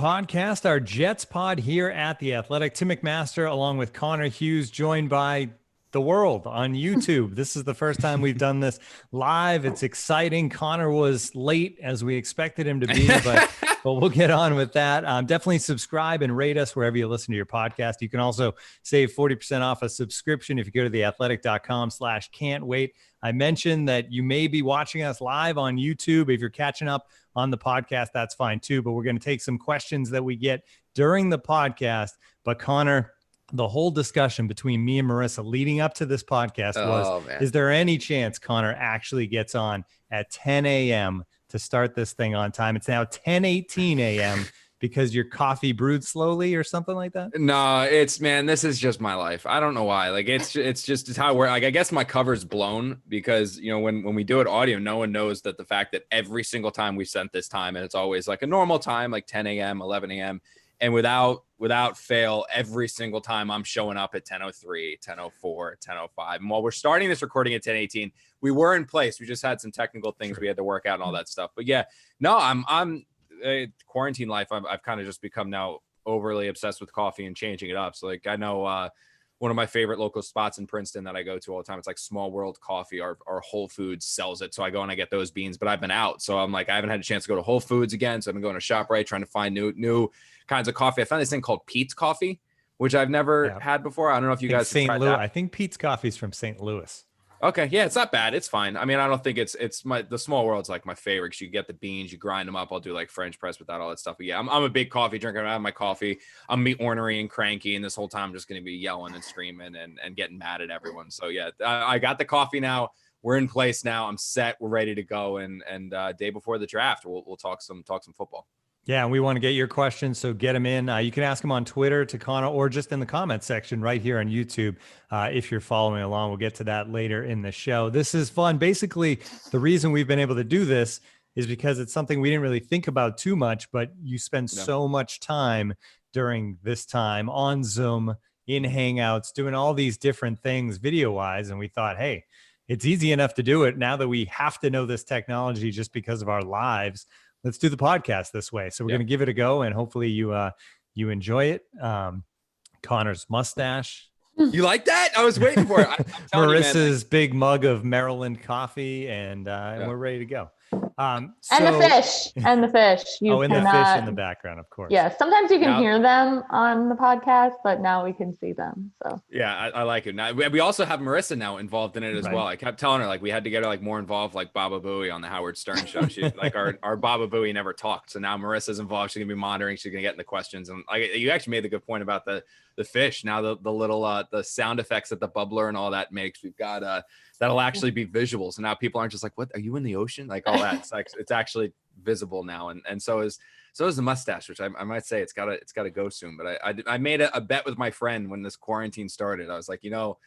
Podcast, our Jets pod here at The Athletic. Tim McMaster along with Connor Hughes, joined by the world on YouTube. This is the first time we've done this live. It's exciting. Connor was late as we expected him to be, but we'll get on with that. Definitely subscribe and rate us wherever you listen to your podcast. You can also save 40% off a subscription if you go to theathletic.com/can't wait. I mentioned that you may be watching us live on YouTube. If you're catching up on the podcast, that's fine too. But we're going to take some questions that we get during the podcast. But Connor, the whole discussion between me and Marissa leading up to this podcast was, is there any chance Connor actually gets on at 10 a.m. to start this thing on time? It's now 10:18 a.m. because your coffee brewed slowly or something like that? No, this is just my life. I don't know why. Like it's how we're like, I guess my cover's blown because, you know, when we do it audio, no one knows that the fact that every single time we sent this time and it's always like a normal time, like 10 a.m., 11 a.m. And without fail, every single time I'm showing up at 10:03, 10:04, 10:05. And while we're starting this recording at 10:18, we were in place. We just had some technical things we had to work out and all that stuff. But yeah, no, I'm quarantine life. I've kind of just become now overly obsessed with coffee and changing it up. So like I know one of my favorite local spots in Princeton that I go to all the time. It's like Small World Coffee. Our Whole Foods sells it. So I go and I get those beans, but I've been out. So I'm like, I haven't had a chance to go to Whole Foods again. So I've been going to ShopRite trying to find new kinds of coffee. I found this thing called Pete's Coffee, which I've never had before. I don't know if you guys St. Louis. I think Pete's Coffee is from St. Louis. Okay. Yeah, it's not bad. It's fine. I mean, I don't think the Small World's like my favorite because you get the beans, you grind them up. I'll do like French press without all that stuff. But yeah, I'm a big coffee drinker. I have my coffee. I'm be ornery and cranky. And this whole time I'm just going to be yelling and screaming and getting mad at everyone. So yeah, I got the coffee now. We're in place now. I'm set. We're ready to go. And day before the draft, we'll talk some football. Yeah, and we want to get your questions, so get them in. You can ask them on Twitter to Connor or just in the comment section right here on YouTube if you're following along. We'll get to that later in the show. This is fun. Basically, the reason we've been able to do this is because it's something we didn't really think about too much, but you spend so much time during this time on Zoom, in Hangouts, doing all these different things video-wise, and we thought, hey, it's easy enough to do it now that we have to know this technology just because of our lives. Let's do the podcast this way. So we're going to give it a go, and hopefully you enjoy it. Connor's mustache. You like that? I was waiting for it. Marissa's big mug of Maryland coffee, and we're ready to go. And the fish. And the fish. The fish in the background, of course. Yeah, sometimes you can hear them on the podcast, but now we can see them. So yeah, I like it. Now we also have Marissa now involved in it as well. I kept telling her like we had to get her like more involved, like Baba Booey on the Howard Stern show. She like our Baba Booey never talked, so now Marissa's involved. She's gonna be monitoring. She's gonna get in the questions. And like you actually made the good point about the fish. Now the little the sound effects that the bubbler and all that makes. We've got that'll actually be visual. So now people aren't just like, what, are you in the ocean? Like all that. It's like, it's actually visible now. And so is the mustache, which I might say it's gotta go soon. But I made a bet with my friend when this quarantine started. I was like, you know,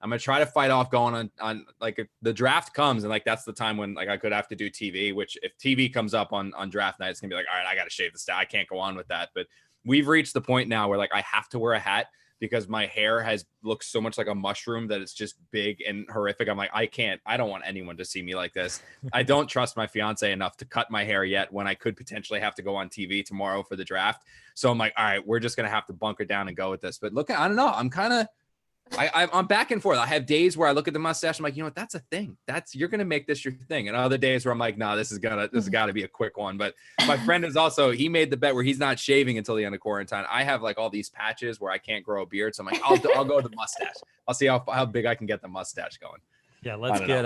I'm going to try to fight off going on like if the draft comes. And like, that's the time when like I could have to do TV, which if TV comes up on draft night, it's gonna be like, all right, I got to shave the style. I can't go on with that. But we've reached the point now where like I have to wear a hat because my hair has looked so much like a mushroom that it's just big and horrific. I'm like, I don't want anyone to see me like this. I don't trust my fiance enough to cut my hair yet when I could potentially have to go on TV tomorrow for the draft. So I'm like, all right, we're just going to have to bunker down and go with this. But look, I don't know. I'm back and forth. I have days where I look at the mustache. I'm like, you know what? That's a thing. You're going to make this your thing. And other days where I'm like, no, this has got to be a quick one. But my friend is also, he made the bet where he's not shaving until the end of quarantine. I have like all these patches where I can't grow a beard. So I'm like, I'll go with the mustache. I'll see how big I can get the mustache going. Yeah, let's get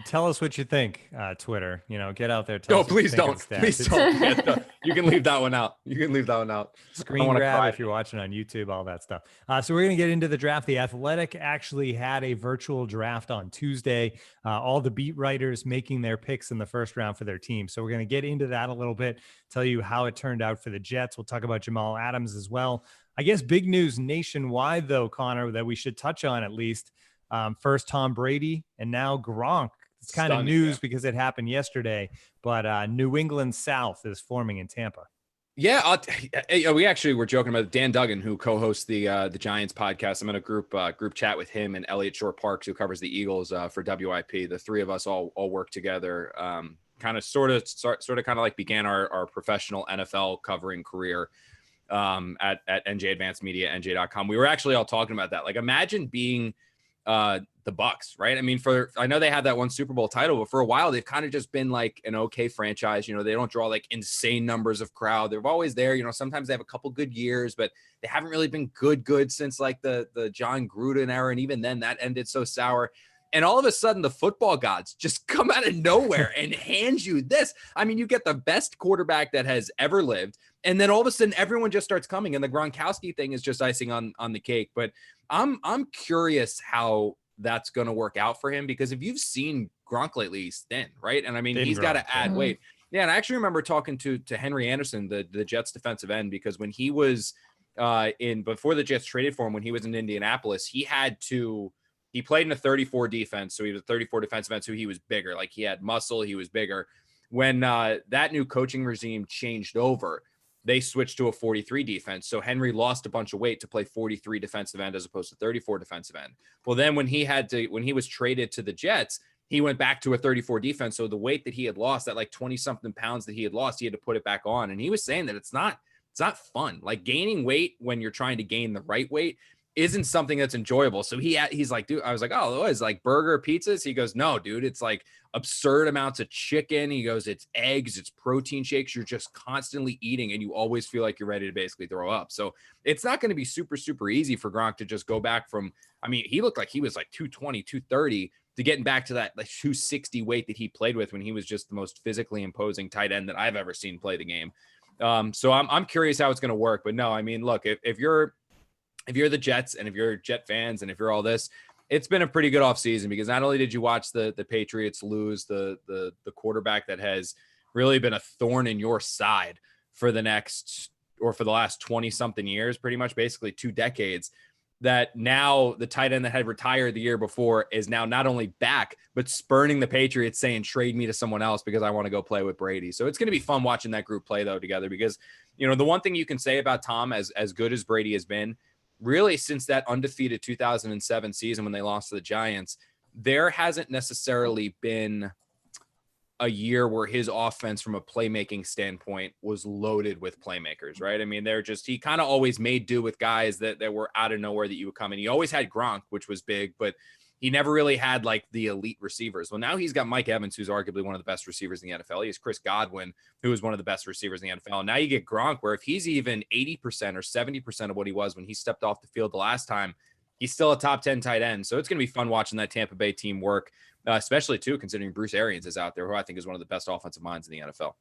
tell us what you think, Twitter. You know, get out there. Please don't. Please don't. You can leave that one out. Screen grab if you're watching on YouTube, all that stuff. So we're going to get into the draft. The Athletic actually had a virtual draft on Tuesday. All the beat writers making their picks in the first round for their team. So we're going to get into that a little bit, tell you how it turned out for the Jets. We'll talk about Jamal Adams as well. I guess big news nationwide, though, Connor, that we should touch on at least. First Tom Brady and now Gronk. It's kind of news because it happened yesterday, but New England South is forming in Tampa. Yeah, we actually were joking about Dan Duggan, who co-hosts the Giants podcast. I'm in a group chat with him and Elliot Shore Parks, who covers the Eagles for WIP. The three of us all work together kind of sort of kind of like began our professional NFL covering career at NJ Advanced Media, NJ.com. We were actually all talking about that. Like, imagine being the Bucks, right? I mean, I know they had that one Super Bowl title, but for a while they've kind of just been like an okay franchise. You know, they don't draw like insane numbers of crowd. They're always there. You know, sometimes they have a couple good years, but they haven't really been good since like the John Gruden era, and even then that ended so sour. And all of a sudden, the football gods just come out of nowhere and hand you this. I mean, you get the best quarterback that has ever lived. And then all of a sudden, everyone just starts coming. And the Gronkowski thing is just icing on the cake. But I'm curious how that's going to work out for him, because if you've seen Gronk lately, he's thin, right? And I mean, he's got to add weight. Yeah, and I actually remember talking to Henry Anderson, the Jets defensive end, because when he was before the Jets traded for him, when he was in Indianapolis, he played in a 34 defense. So he was a 34 defensive end. So he was bigger. Like, he had muscle. He was bigger. When that new coaching regime changed over, they switched to a 43 defense. So Henry lost a bunch of weight to play 43 defensive end as opposed to 34 defensive end. Well, then when he was traded to the Jets, he went back to a 34 defense. So the weight that he had lost, that like 20 something pounds that he had lost, he had to put it back on. And he was saying that it's not fun. Like, gaining weight when you're trying to gain the right weight isn't something that's enjoyable. So he's like, dude, I was like, oh, what is like burger, pizzas? He goes, no, dude, it's like absurd amounts of chicken. He goes, it's eggs, it's protein shakes. You're just constantly eating and you always feel like you're ready to basically throw up. So it's not going to be super, super easy for Gronk to just go back from, I mean, he looked like he was like 220, 230 to getting back to that like 260 weight that he played with when he was just the most physically imposing tight end that I've ever seen play the game. So I'm curious how it's going to work, but no, I mean, look, if you're the Jets and if you're Jet fans and if you're all this, it's been a pretty good offseason, because not only did you watch the Patriots lose the quarterback that has really been a thorn in your side for the last 20 something years, pretty much basically 2 decades, that now the tight end that had retired the year before is now not only back, but spurning the Patriots, saying, trade me to someone else because I want to go play with Brady. So it's going to be fun watching that group play though together, because, you know, the one thing you can say about Tom, as good as Brady has been, really since that undefeated 2007 season when they lost to the Giants, there hasn't necessarily been a year where his offense from a playmaking standpoint was loaded with playmakers, right? I mean, he kind of always made do with guys that were out of nowhere that you would come in. He always had Gronk, which was big, but he never really had like the elite receivers. Well, now he's got Mike Evans, who's arguably one of the best receivers in the NFL. He has Chris Godwin, who is one of the best receivers in the NFL. And now you get Gronk, where if he's even 80% or 70% of what he was when he stepped off the field the last time, he's still a top 10 tight end. So it's going to be fun watching that Tampa Bay team work, especially too, considering Bruce Arians is out there, who I think is one of the best offensive minds in the NFL.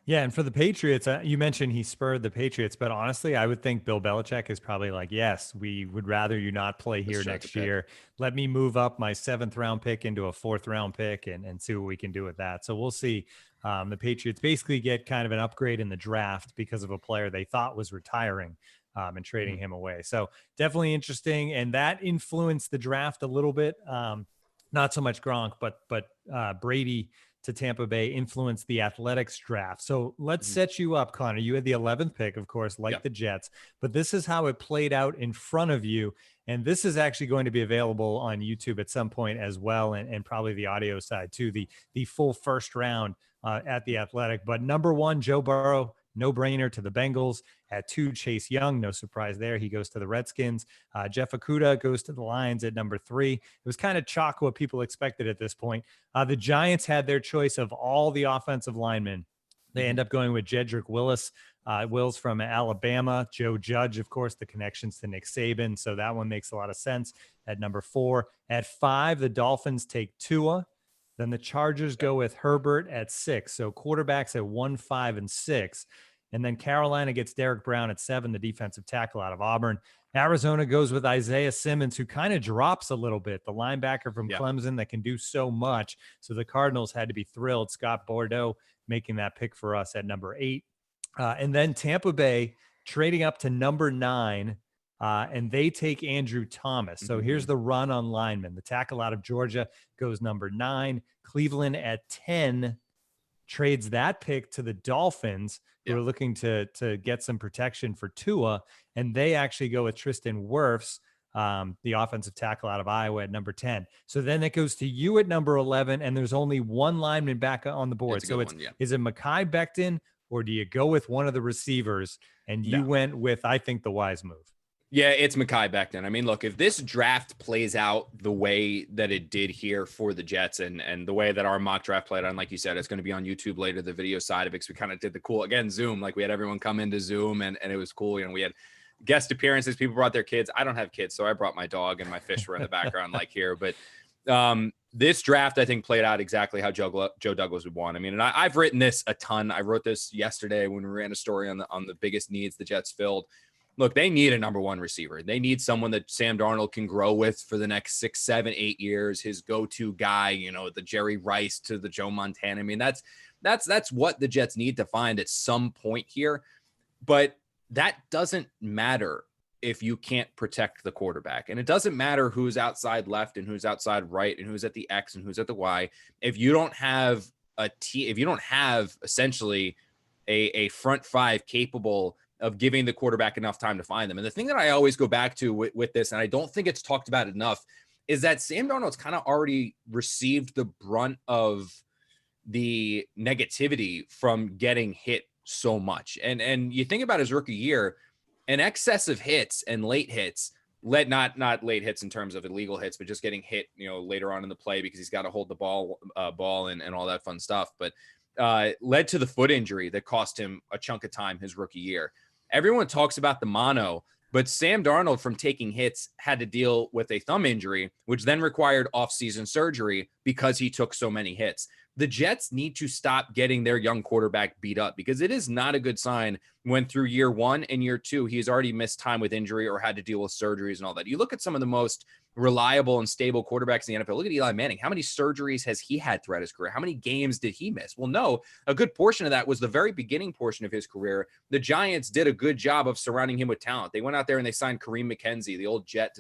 Yeah, and for the Patriots, you mentioned he spurred the Patriots, but honestly, I would think Bill Belichick is probably like, yes, we would rather you not play here next year. Let me move up my 7th round pick into a 4th round pick and see what we can do with that. So we'll see. The Patriots basically get kind of an upgrade in the draft because of a player they thought was retiring and trading him away. So definitely interesting. And that influenced the draft a little bit. Not so much Gronk, but Brady to Tampa Bay influenced the Athletics draft. So let's set you up, Connor. You had the 11th pick, of course, like the Jets, but this is how it played out in front of you. And this is actually going to be available on YouTube at some point as well. And probably the audio side too, the full first round at the Athletic. But number 1, Joe Burrow, no brainer to the Bengals. At 2, Chase Young, no surprise there. He goes to the Redskins. Jeff Okudah goes to the Lions at number 3. It was kind of chalk what people expected at this point. The Giants had their choice of all the offensive linemen. They end up going with Jedrick Wills from Alabama. Joe Judge, of course, the connections to Nick Saban. So that one makes a lot of sense at number 4. At 5, the Dolphins take Tua. Then the Chargers go with Herbert at 6. So quarterbacks at 1, 5, and 6. And then Carolina gets Derek Brown at 7, the defensive tackle out of Auburn. Arizona goes with Isaiah Simmons, who kind of drops a little bit, the linebacker from Clemson that can do so much. So the Cardinals had to be thrilled. Scott Bordeaux making that pick for us at number 8. And then Tampa Bay trading up to number 9, and they take Andrew Thomas. So here's the run on linemen. The tackle out of Georgia goes number 9. Cleveland at 10 trades that pick to the Dolphins, who are looking to get some protection for Tua, and they actually go with Tristan Wirfs the offensive tackle out of Iowa at number 10. So then it goes to you at number 11, and there's only one lineman back on the board. So is it Mekhi Becton, or do you go with one of the receivers? And you went with, I think, the wise move. Yeah, it's Mekhi Becton. I mean, look, if this draft plays out the way that it did here for the Jets and the way that our mock draft played on, like you said, it's going to be on YouTube later, the video side of it, because we kind of did the cool, again, Zoom, like we had everyone come into Zoom and it was cool. You know, we had guest appearances. People brought their kids. I don't have kids, so I brought my dog and my fish were in the background like here. But this draft, I think, played out exactly how Joe Douglas would want. I mean, and I've written this a ton. I wrote this yesterday when we ran a story on the biggest needs the Jets filled. Look, they need a number one receiver. They need someone that Sam Darnold can grow with for the next 6, 7, 8 years. His go-to guy, you know, the Jerry Rice to the Joe Montana. I mean, that's what the Jets need to find at some point here. But that doesn't matter if you can't protect the quarterback. And it doesn't matter who's outside left and who's outside right and who's at the X and who's at the Y. If you don't have a team, if you don't have essentially a front five capable of giving the quarterback enough time to find them. And the thing that I always go back to with this, and I don't think it's talked about enough, is that Sam Darnold's kind of already received the brunt of the negativity from getting hit so much. And you think about his rookie year, an excess of hits and late hits not late hits in terms of illegal hits, but just getting hit, you know, later on in the play because he's got to hold the ball and all that fun stuff. But led to the foot injury that cost him a chunk of time his rookie year. Everyone talks about the mono, but Sam Darnold, from taking hits, had to deal with a thumb injury, which then required off-season surgery because he took so many hits. The Jets need to stop getting their young quarterback beat up, because it is not a good sign when through year 1 and year 2, he's already missed time with injury or had to deal with surgeries and all that. You look at some of the most reliable and stable quarterbacks in the NFL. Look at Eli Manning. How many surgeries has he had throughout his career? How many games did he miss? Well, no, a good portion of that was the very beginning portion of his career. The Giants did a good job of surrounding him with talent. They went out there and they signed Kareem McKenzie, the old Jet,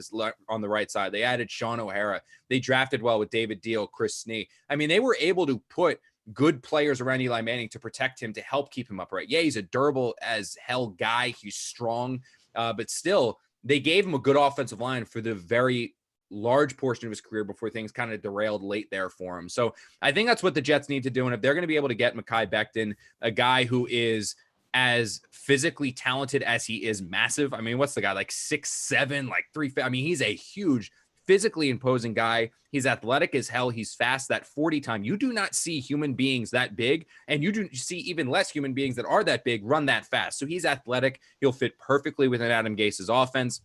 on the right side. They added Sean O'Hara. They drafted well with David Deal, Chris Snee. I mean, they were able to put good players around Eli Manning to protect him, to help keep him upright. Yeah, he's a durable as hell guy. He's strong, but still, they gave him a good offensive line for the very large portion of his career before things kind of derailed late there for him. So I think that's what the Jets need to do. And if they're going to be able to get Mekhi Becton, a guy who is as physically talented as he is massive. I mean, what's the guy, like 6'7", like 3? I mean, he's a huge, physically imposing guy. He's athletic as hell. He's fast. That 40 time. You do not see human beings that big, and you do see even less human beings that are that big run that fast. So he's athletic. He'll fit perfectly within Adam Gase's offense.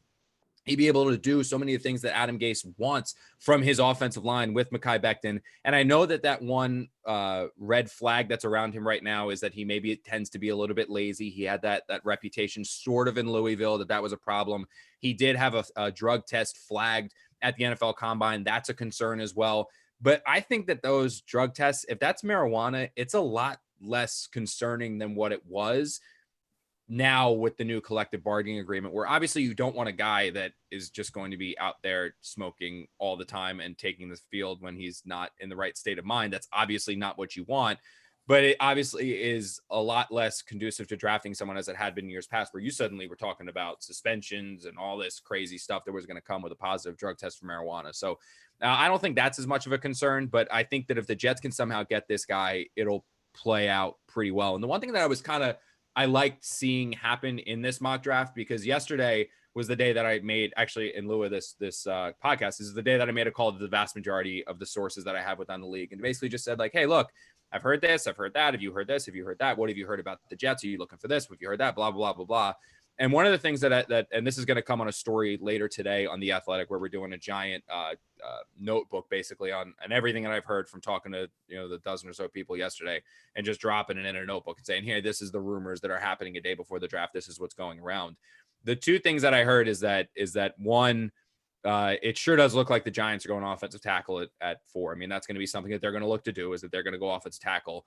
He'd be able to do so many of the things that Adam Gase wants from his offensive line with Mekhi Becton. And I know that one red flag that's around him right now is that he maybe tends to be a little bit lazy. He had that reputation sort of in Louisville that was a problem. He did have a drug test flagged at the NFL Combine. That's a concern as well. But I think that those drug tests, if that's marijuana, it's a lot less concerning than what it was now with the new collective bargaining agreement, where obviously you don't want a guy that is just going to be out there smoking all the time and taking the field when he's not in the right state of mind. That's obviously not what you want, but it obviously is a lot less conducive to drafting someone as it had been in years past, where you suddenly were talking about suspensions and all this crazy stuff that was going to come with a positive drug test for marijuana. So I don't think that's as much of a concern, but I think that if the Jets can somehow get this guy, it'll play out pretty well. And the one thing that I liked seeing happen in this mock draft, because yesterday was the day that I made, actually in lieu of this podcast, this is the day that I made a call to the vast majority of the sources that I have within the league, and basically just said like, hey, look, I've heard this, I've heard that. Have you heard this? Have you heard that? What have you heard about the Jets? Are you looking for this? Have you heard that? Blah, blah, blah, blah, blah. And one of the things that and this is going to come on a story later today on The Athletic, where we're doing a giant notebook basically on everything that I've heard from talking to, the dozen or so people yesterday, and just dropping it in a notebook and saying, here, this is the rumors that are happening a day before the draft. This is what's going around. The two things that I heard is that one, it sure does look like the Giants are going offensive tackle at 4. I mean, that's going to be something that they're going to look to do, is that they're going to go offensive tackle.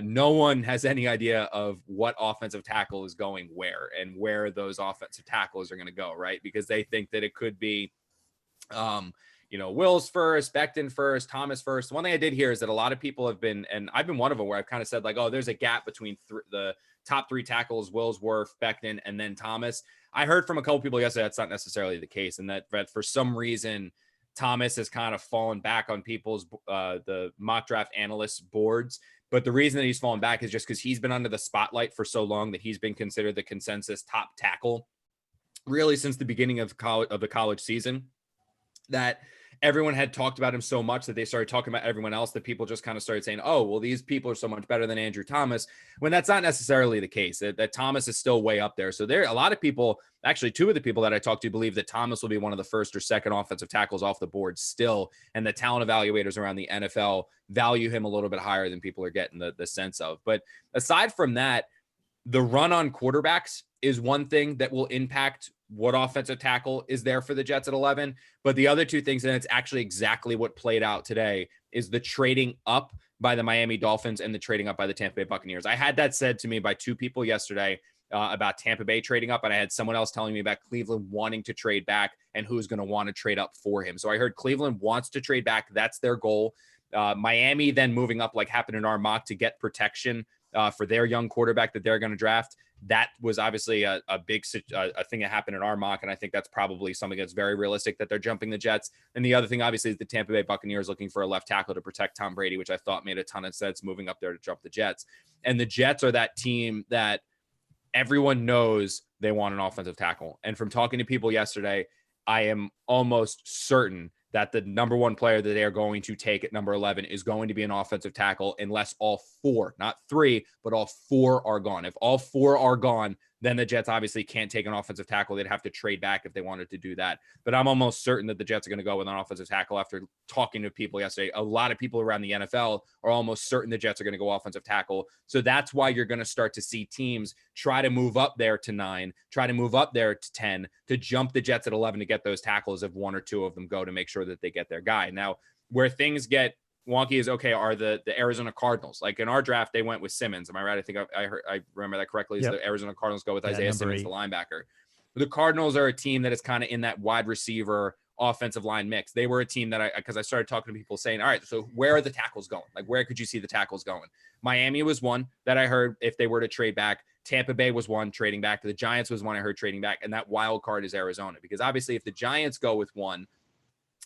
No one has any idea of what offensive tackle is going where and where those offensive tackles are going to go, right? Because they think that it could be, Wills first, Becton first, Thomas first. One thing I did hear is that a lot of people have been, and I've been one of them, where I've kind of said like, oh, there's a gap between the top 3 tackles, Willsworth, Becton, and then Thomas. I heard from a couple people yesterday that's not necessarily the case, and that for some reason Thomas has kind of fallen back on people's the mock draft analysts boards. But the reason that he's fallen back is just because he's been under the spotlight for so long that he's been considered the consensus top tackle really since the beginning of the college season, that everyone had talked about him so much that they started talking about everyone else, that people just kind of started saying, oh, well, these people are so much better than Andrew Thomas, when that's not necessarily the case, that Thomas is still way up there. So there are a lot of people, actually 2 of the people that I talked to believe that Thomas will be one of the first or second offensive tackles off the board still. And the talent evaluators around the NFL value him a little bit higher than people are getting the sense of. But aside from that, the run on quarterbacks is one thing that will impact what offensive tackle is there for the Jets at 11. But the other 2 things, and it's actually exactly what played out today, is the trading up by the Miami Dolphins and the trading up by the Tampa Bay Buccaneers. I had that said to me by 2 people yesterday about Tampa Bay trading up, and I had someone else telling me about Cleveland wanting to trade back and who's going to want to trade up for him. So I heard Cleveland wants to trade back. That's their goal. Miami then moving up, like happened in our mock, to get protection for their young quarterback that they're going to draft. That was obviously a big thing that happened in our mock, and I think that's probably something that's very realistic, that they're jumping the Jets. And the other thing, obviously, is the Tampa Bay Buccaneers looking for a left tackle to protect Tom Brady, which I thought made a ton of sense, moving up there to jump the Jets. And the Jets are that team that everyone knows they want an offensive tackle. And from talking to people yesterday, I am almost certain that the number 1 player that they are going to take at number 11 is going to be an offensive tackle, unless all 4, not 3, but all 4 are gone. If all 4 are gone, then the Jets obviously can't take an offensive tackle. They'd have to trade back if they wanted to do that. But I'm almost certain that the Jets are going to go with an offensive tackle after talking to people yesterday. A lot of people around the NFL are almost certain the Jets are going to go offensive tackle. So that's why you're going to start to see teams try to move up there to 9, try to move up there to 10, to jump the Jets at 11 to get those tackles if 1 or 2 of them go, to make sure that they get their guy. Now, where things get wonky is, okay, are the Arizona Cardinals. Like in our draft, they went with Simmons. Am I right? I think I remember that correctly. Yep. The Arizona Cardinals go with Isaiah Simmons, 8. The linebacker. The Cardinals are a team that is kind of in that wide receiver offensive line mix. They were a team that because I started talking to people saying, all right, so where are the tackles going? Like, where could you see the tackles going? Miami was one that I heard if they were to trade back. Tampa Bay was one trading back. The Giants was one I heard trading back. And that wild card is Arizona, because obviously if the Giants go with one,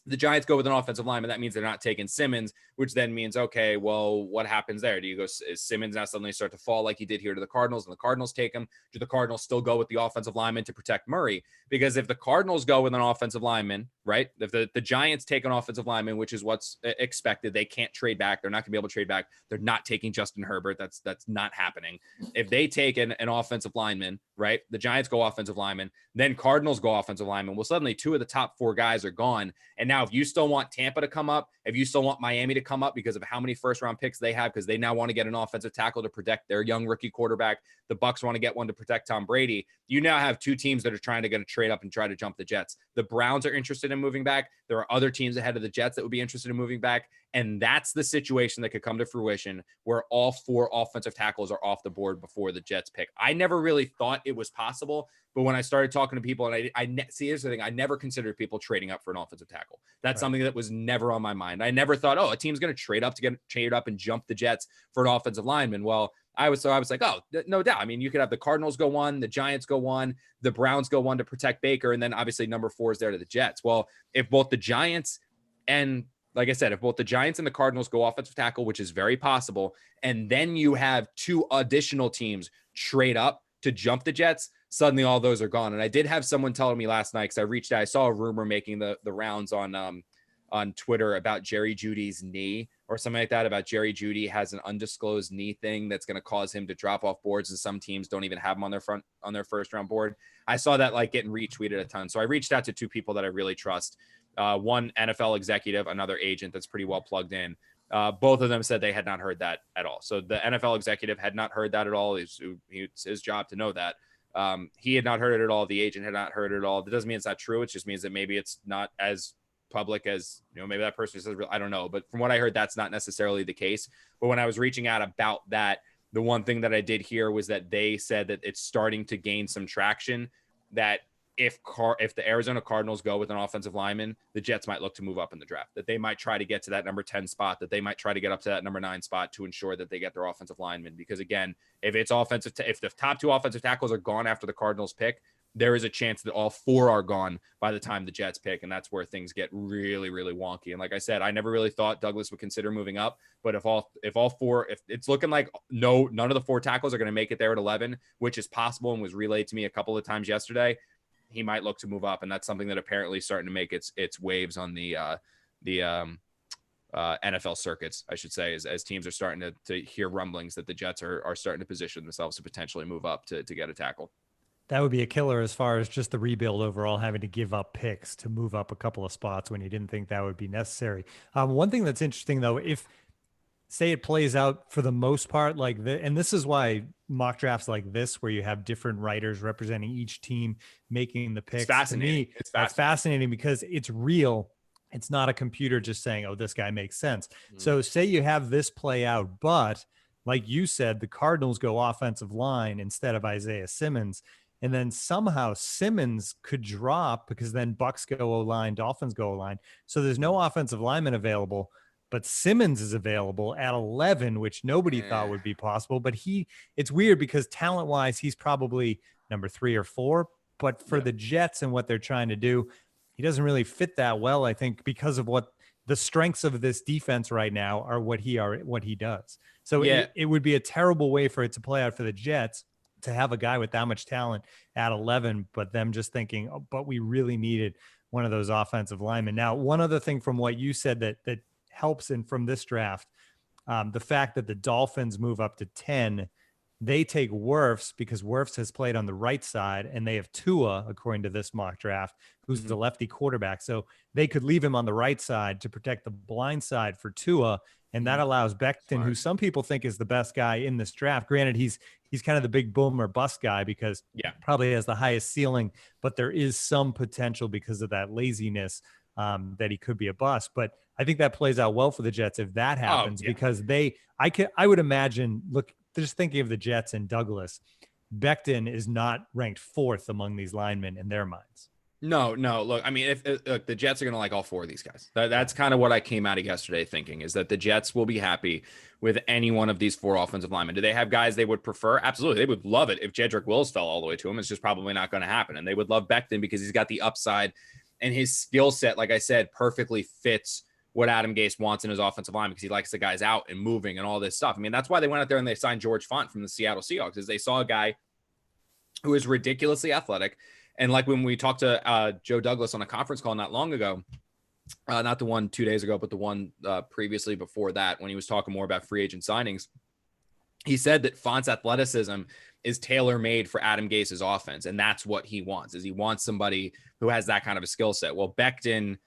the Giants go with an offensive lineman, that means they're not taking Simmons, which then means, okay, well, what happens there? Do you go, is Simmons now suddenly start to fall like he did here to the Cardinals, and the Cardinals take him? Do the Cardinals still go with the offensive lineman to protect Murray? Because if the Cardinals go with an offensive lineman, right, if the Giants take an offensive lineman, which is what's expected, they can't trade back. They're not going to be able to trade back. They're not taking Justin Herbert. That's not happening. If they take an offensive lineman, right, the Giants go offensive lineman, then Cardinals go offensive lineman. Well, suddenly 2 of the top 4 guys are gone. And now if you still want Tampa to come up, if you still want Miami to come up because of how many first-round picks they have, because they now want to get an offensive tackle to protect their young rookie quarterback, the Bucs want to get one to protect Tom Brady, you now have 2 teams that are trying to get a trade up and try to jump the Jets. The Browns are interested in moving back. There are other teams ahead of the Jets that would be interested in moving back. And that's the situation that could come to fruition, where all 4 offensive tackles are off the board before the Jets pick. I never really thought it was possible, but when I started talking to people, and I see, here's the thing, I never considered people trading up for an offensive tackle. That's something that was never on my mind. I never thought, oh, a team's going to trade up and jump the Jets for an offensive lineman. Well, I was like, oh, no doubt. I mean, you could have the Cardinals go 1, the Giants go 1, the Browns go 1 to protect Baker, and then obviously number 4 is there to the Jets. Well, if both the Giants and, like I said, if both the Giants and the Cardinals go offensive tackle, which is very possible, and then you have 2 additional teams trade up to jump the Jets, suddenly all those are gone. And I did have someone telling me last night, because I reached out, I saw a rumor making the rounds on Twitter about Jerry Jeudy's knee or something like that, about Jerry Jeudy has an undisclosed knee thing that's going to cause him to drop off boards, and some teams don't even have him on their first round board. I saw that like getting retweeted a ton. So I reached out to 2 people that I really trust. One NFL executive, another agent that's pretty well plugged in. Both of them said they had not heard that at all. So the NFL executive had not heard that at all. It's his job to know that. He had not heard it at all. The agent had not heard it at all. That doesn't mean it's not true. It just means that maybe it's not as public as, maybe that person says, I don't know. But from what I heard, that's not necessarily the case. But when I was reaching out about that, the one thing that I did hear was that they said that it's starting to gain some traction, that if the Arizona Cardinals go with an offensive lineman, the Jets might look to move up in the draft, that they might try to get to that number 10 spot, that they might try to get up to that number 9 spot to ensure that they get their offensive lineman. Because again, if the top 2 offensive tackles are gone after the Cardinals pick, there is a chance that all 4 are gone by the time the Jets pick. And that's where things get really, really wonky. And like I said, I never really thought Douglas would consider moving up, but if it's looking like none of the 4 tackles are going to make it there at 11, which is possible and was relayed to me a couple of times yesterday, he might look to move up. And that's something that apparently is starting to make its waves on the NFL circuits, I should say, as teams are starting to hear rumblings that the Jets are starting to position themselves to potentially move up to get a tackle. That would be a killer as far as just the rebuild overall, having to give up picks to move up a couple of spots when you didn't think that would be necessary. One thing that's interesting, though, if say it plays out for the most part like and this is why mock drafts like this, where you have different writers representing each team making the picks. It's fascinating. That's fascinating because it's real. It's not a computer just saying, oh, this guy makes sense. So say you have this play out, but like you said, the Cardinals go offensive line instead of Isaiah Simmons. And then somehow Simmons could drop because then Bucks go O-line, Dolphins go O-line. So there's no offensive lineman available, but Simmons is available at 11, which nobody thought would be possible. But it's weird because talent-wise, he's probably number 3 or 4. But for the Jets and what they're trying to do, he doesn't really fit that well, I think, because of what the strengths of this defense right now are what he does. So it would be a terrible way for it to play out for the Jets to have a guy with that much talent at 11, but them just thinking, oh, but we really needed one of those offensive linemen. Now, one other thing from what you said that helps in from this draft, the fact that the Dolphins move up to 10, they take Wirfs because Wirfs has played on the right side, and they have Tua, according to this mock draft, who's the lefty quarterback. So they could leave him on the right side to protect the blind side for Tua, and that allows Becton, who some people think is the best guy in this draft. Granted, he's kind of the big boom or bust guy because probably has the highest ceiling, but there is some potential because of that laziness that he could be a bust. But I think that plays out well for the Jets if that happens, because I would imagine, look, just thinking of the Jets and Douglas, Becton is not ranked 4th among these linemen in their minds. No. Look, I mean, if the Jets are going to like all 4 of these guys, that's kind of what I came out of yesterday thinking, is that the Jets will be happy with any one of these 4 offensive linemen. Do they have guys they would prefer? Absolutely. They would love it if Jedrick Wills fell all the way to him. It's just probably not going to happen. And they would love Becton because he's got the upside, and his skill set, like I said, perfectly fits what Adam Gase wants in his offensive line, because he likes the guys out and moving and all this stuff. I mean, that's why they went out there and they signed George Font from the Seattle Seahawks, is they saw a guy who is ridiculously athletic. And like when we talked to Joe Douglas on a conference call not long ago, not the one 2 days ago, but the one previously before that, when he was talking more about free agent signings, he said that Font's athleticism is tailor-made for Adam Gase's offense. And that's what he wants, is he wants somebody who has that kind of a skill set. Well, Becton,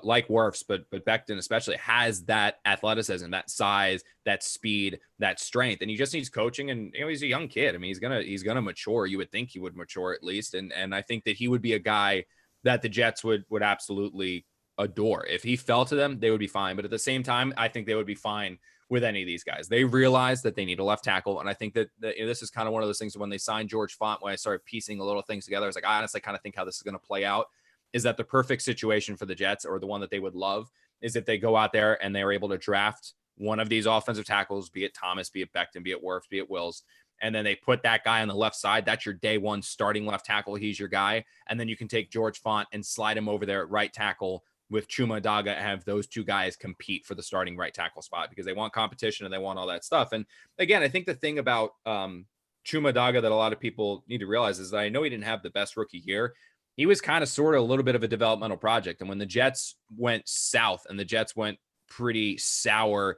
like Wirfs, but Becton especially, has that athleticism, that size, that speed, that strength, and he just needs coaching. And he's a young kid. I mean, he's gonna mature. You would think he would mature at least, and I think that he would be a guy that the Jets would absolutely adore. If he fell to them, they would be fine. But at the same time, I think they would be fine with any of these guys. They realize that they need a left tackle, and I think that this is kind of one of those things when they signed George Font, when I started piecing a little things together, I was like, I honestly kind of think how this is going to play out is that the perfect situation for the Jets, or the one that they would love, is if they go out there and they're able to draft one of these offensive tackles, be it Thomas, be it Becton, be it Wirfs, be it Wills, and then they put that guy on the left side. That's your day one starting left tackle. He's your guy. And then you can take George Font and slide him over there at right tackle with Chuma Daga, and have those 2 guys compete for the starting right tackle spot, because they want competition and they want all that stuff. And again, I think the thing about Chuma Daga that a lot of people need to realize is that I know he didn't have the best rookie year. He was kind of sort of a little bit of a developmental project. And when the Jets went south, and the Jets went pretty sour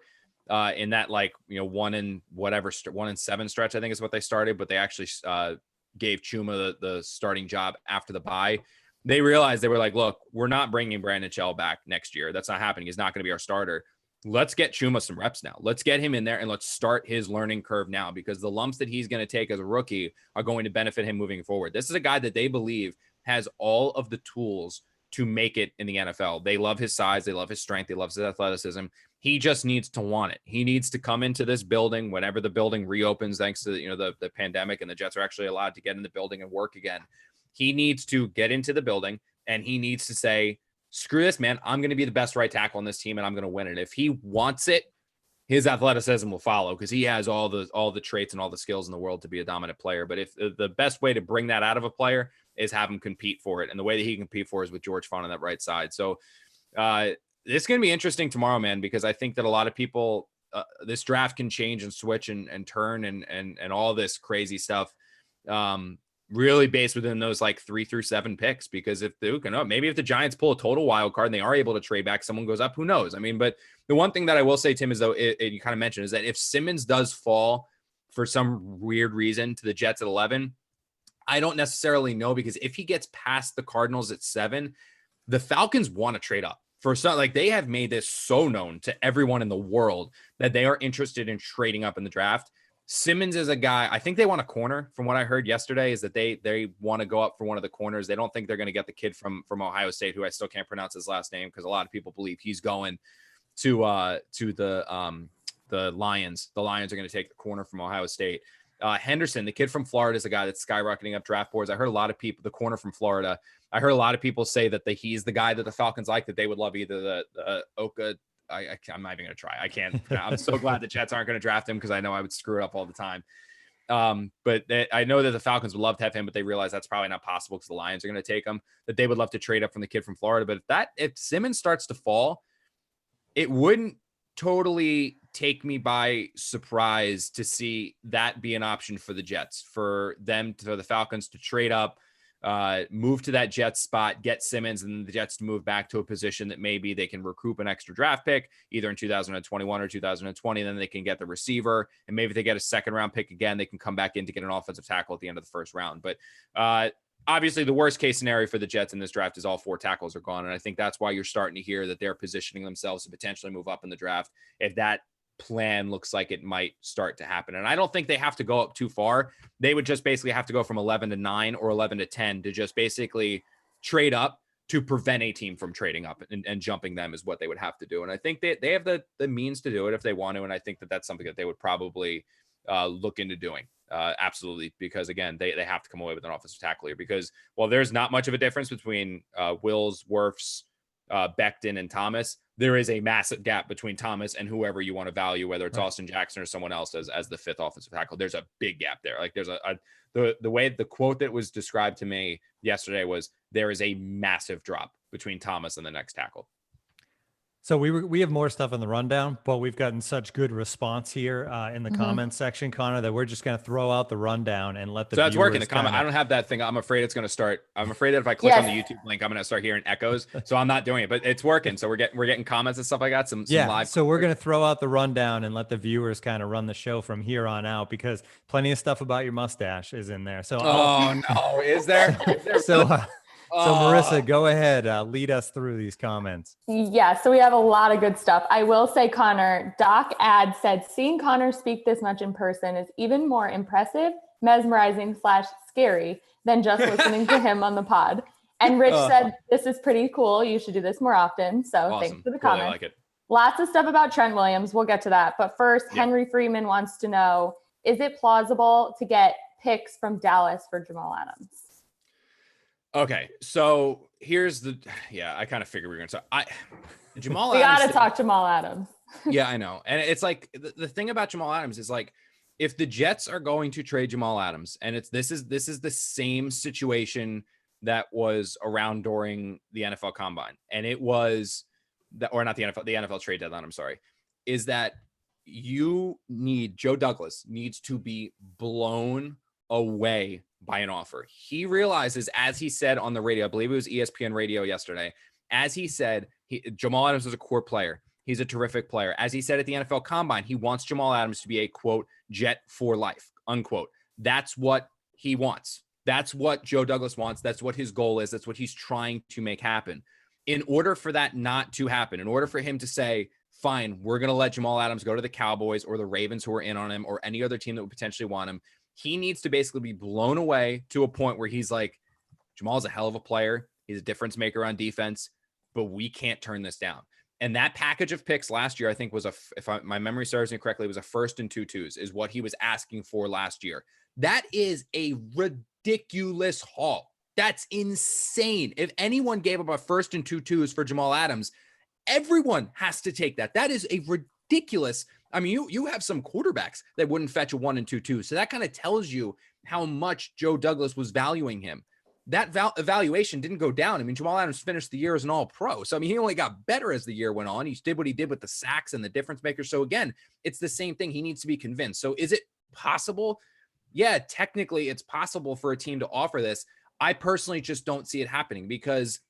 in that 1 and 7 stretch, I think is what they started, but they actually gave Chuma the starting job after the bye. They realized, they were like, look, we're not bringing Brandon Shell back next year. That's not happening. He's not going to be our starter. Let's get Chuma some reps now. Let's get him in there and let's start his learning curve now, because the lumps that he's going to take as a rookie are going to benefit him moving forward. This is a guy that they believe has all of the tools to make it in the NFL. They love his size. They love his strength. They love his athleticism. He just needs to want it. He needs to come into this building whenever the building reopens, thanks to the pandemic, and the Jets are actually allowed to get in the building and work again. He needs to get into the building and he needs to say, screw this, man. I'm going to be the best right tackle on this team and I'm going to win it. If he wants it, his athleticism will follow because he has all the traits and all the skills in the world to be a dominant player. But if the best way to bring that out of a player is have him compete for it. And the way that he can compete for is with George Font on that right side. So this is going to be interesting tomorrow, man, because I think that a lot of people, this draft can change and switch and turn and all this crazy stuff. Really based within those like 3 through 7 picks, because if maybe if the Giants pull a total wild card and they are able to trade back, someone goes up, who knows? I mean, but the one thing that I will say, Tim, is though, you kind of mentioned, is that if Simmons does fall for some weird reason to the Jets at 11, I don't necessarily know, because if he gets past the Cardinals at 7, the Falcons want to trade up for some, like they have made this so known to everyone in the world that they are interested in trading up in the draft. Simmons is a guy, I think they want a corner. From what I heard yesterday is that they want to go up for one of the corners. They don't think they're going to get the kid from Ohio State, who I still can't pronounce his last name, because a lot of people believe he's going to the Lions. The Lions are going to take the corner from Ohio State. Henderson, the kid from Florida, is a guy that's skyrocketing up draft boards. I heard a lot of people, the corner from Florida, I heard a lot of people say that he's the guy that the Falcons like, that they would love either the Oka. I'm not even going to try. I can't. I'm so glad the Jets aren't going to draft him, because I know I would screw it up all the time. But I know that the Falcons would love to have him, but they realize that's probably not possible because the Lions are going to take him, that they would love to trade up from the kid from Florida. But if Simmons starts to fall, it wouldn't totally take me by surprise to see that be an option for the Jets, for the Falcons to trade up, move to that Jets spot, get Simmons, and the Jets to move back to a position that maybe they can recoup an extra draft pick either in 2021 or 2020. Then they can get the receiver, and maybe if they get a second round pick again, they can come back in to get an offensive tackle at the end of the first round. But obviously the worst case scenario for the Jets in this draft is all 4 tackles are gone. And I think that's why you're starting to hear that they're positioning themselves to potentially move up in the draft if that plan looks like it might start to happen. And I don't think they have to go up too far. They would just basically have to go from 11 to 9 or 11 to 10 to just basically trade up to prevent a team from trading up and jumping them is what they would have to do. And I think they have the means to do it if they want to. And I think that that's something that they would probably look into doing. Absolutely. Because again, they have to come away with an offensive tackle here, because while there's not much of a difference between Wills, Wirfs, Becton, and Thomas, there is a massive gap between Thomas and whoever you want to value, whether it's Austin Jackson or someone else as the 5th offensive tackle. There's a big gap there. Like there's the way the quote that was described to me yesterday was, there is a massive drop between Thomas and the next tackle. So we have more stuff in the rundown, but we've gotten such good response here in the comments section, Connor, that we're just going to throw out the rundown and let the So that's working. The comment. I don't have that thing. I'm afraid it's going to start. I'm afraid that if I click on the YouTube link, I'm going to start hearing echoes. So I'm not doing it, but it's working. So we're getting comments and stuff like that. Some live. So we're going to throw out the rundown and let the viewers kind of run the show from here on out, because plenty of stuff about your mustache is in there. So no, is there? So Marissa, go ahead, lead us through these comments. Yeah, so we have a lot of good stuff. I will say, Connor, Doc Ad said, seeing Connor speak this much in person is even more impressive, mesmerizing / scary than just listening to him on the pod. And Rich said, this is pretty cool. You should do this more often. So awesome. Thanks for the comment. Really like it. Lots of stuff about Trent Williams. We'll get to that. But first, Henry Freeman wants to know, is it plausible to get picks from Dallas for Jamal Adams? Okay, so here's I kind of figured we were going to Jamal we Adams. We got to talk Jamal Adams. Yeah, I know. And it's like, the thing about Jamal Adams is like, if the Jets are going to trade Jamal Adams, and this is the same situation that was around during the NFL Combine, and it was that, or not the NFL trade deadline, I'm sorry, is that Joe Douglas needs to be blown away by an offer. He realizes, as he said on the radio, I believe it was ESPN radio yesterday, as he said, Jamal Adams is a core player. He's a terrific player. As he said at the NFL Combine, he wants Jamal Adams to be a, quote, Jet for life, unquote. That's what he wants. That's what Joe Douglas wants. That's what his goal is. That's what he's trying to make happen. In order for that not to happen, in order for him to say, fine, we're going to let Jamal Adams go to the Cowboys or the Ravens who are in on him or any other team that would potentially want him, he needs to basically be blown away to a point where he's like, Jamal's a hell of a player. He's a difference maker on defense, but we can't turn this down. And that package of picks last year, I think was my memory serves me correctly, was a 1st and 2 2s is what he was asking for last year. That is a ridiculous haul. That's insane. If anyone gave up a first and 2-2s for Jamal Adams, everyone has to take that. That is a ridiculous. I mean, you have some quarterbacks that wouldn't fetch a 1 and 2-2. So that kind of tells you how much Joe Douglas was valuing him. That evaluation didn't go down. I mean, Jamal Adams finished the year as an all-pro. So, I mean, he only got better as the year went on. He did what he did with the sacks and the difference maker. So, again, it's the same thing. He needs to be convinced. So, is it possible? Yeah, technically, it's possible for a team to offer this. I personally just don't see it happening because,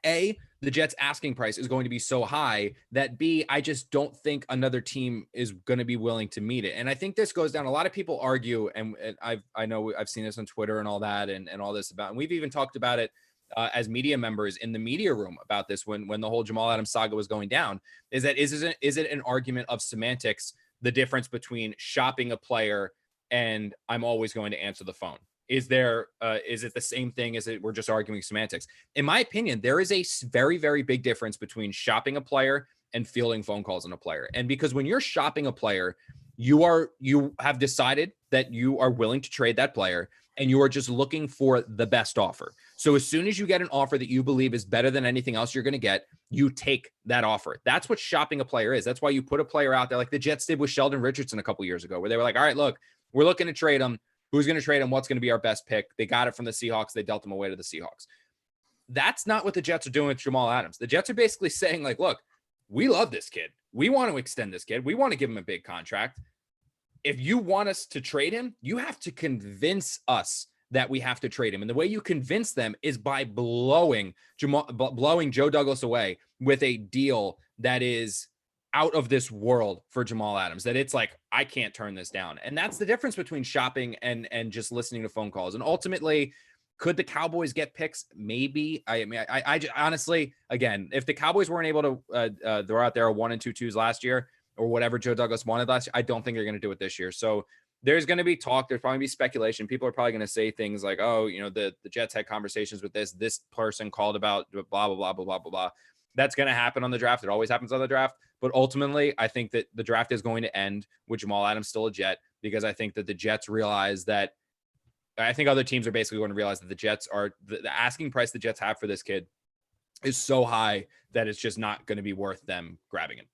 A, the Jets' asking price is going to be so high that, B, I just don't think another team is going to be willing to meet it. And I think this goes down. A lot of people argue, and I know I've seen this on Twitter and all that, and all this about, and we've even talked about it as media members in the media room about this when the whole Jamal Adams saga was going down, is it an argument of semantics, the difference between shopping a player and I'm always going to answer the phone? Is it the same thing? Is it we're just arguing semantics? In my opinion, there is a very, very big difference between shopping a player and fielding phone calls on a player. And because when you're shopping a player, you have decided that you are willing to trade that player and you are just looking for the best offer. So as soon as you get an offer that you believe is better than anything else you're going to get, you take that offer. That's what shopping a player is. That's why you put a player out there like the Jets did with Sheldon Richardson a couple years ago, where they were like, all right, look, we're looking to trade him. Who's going to trade him? What's going to be our best pick? They got it from the Seahawks. They dealt him away to the Seahawks. That's not what the Jets are doing with Jamal Adams. The Jets are basically saying, like, look, we love this kid. We want to extend this kid. We want to give him a big contract. If you want us to trade him, you have to convince us that we have to trade him. And the way you convince them is by blowing Joe Douglas away with a deal that is out of this world for Jamal Adams, that it's like, I can't turn this down. And that's the difference between shopping and just listening to phone calls. And ultimately, could the Cowboys get picks? Maybe. I mean, I honestly, again, if the Cowboys weren't able to throw out there a 1 and 2-2s last year or whatever Joe Douglas wanted last year, I don't think they're going to do it this year. So there's going to be talk. There's probably be speculation. People are probably going to say things like, oh, you know, the Jets had conversations with this person called about blah, blah, blah, blah, blah, blah, blah. That's going to happen on the draft. It always happens on the draft. But ultimately, I think that the draft is going to end with Jamal Adams still a Jet, because I think that the Jets realize that, I think other teams are basically going to realize that the Jets are, the asking price the Jets have for this kid is so high that it's just not going to be worth them grabbing him.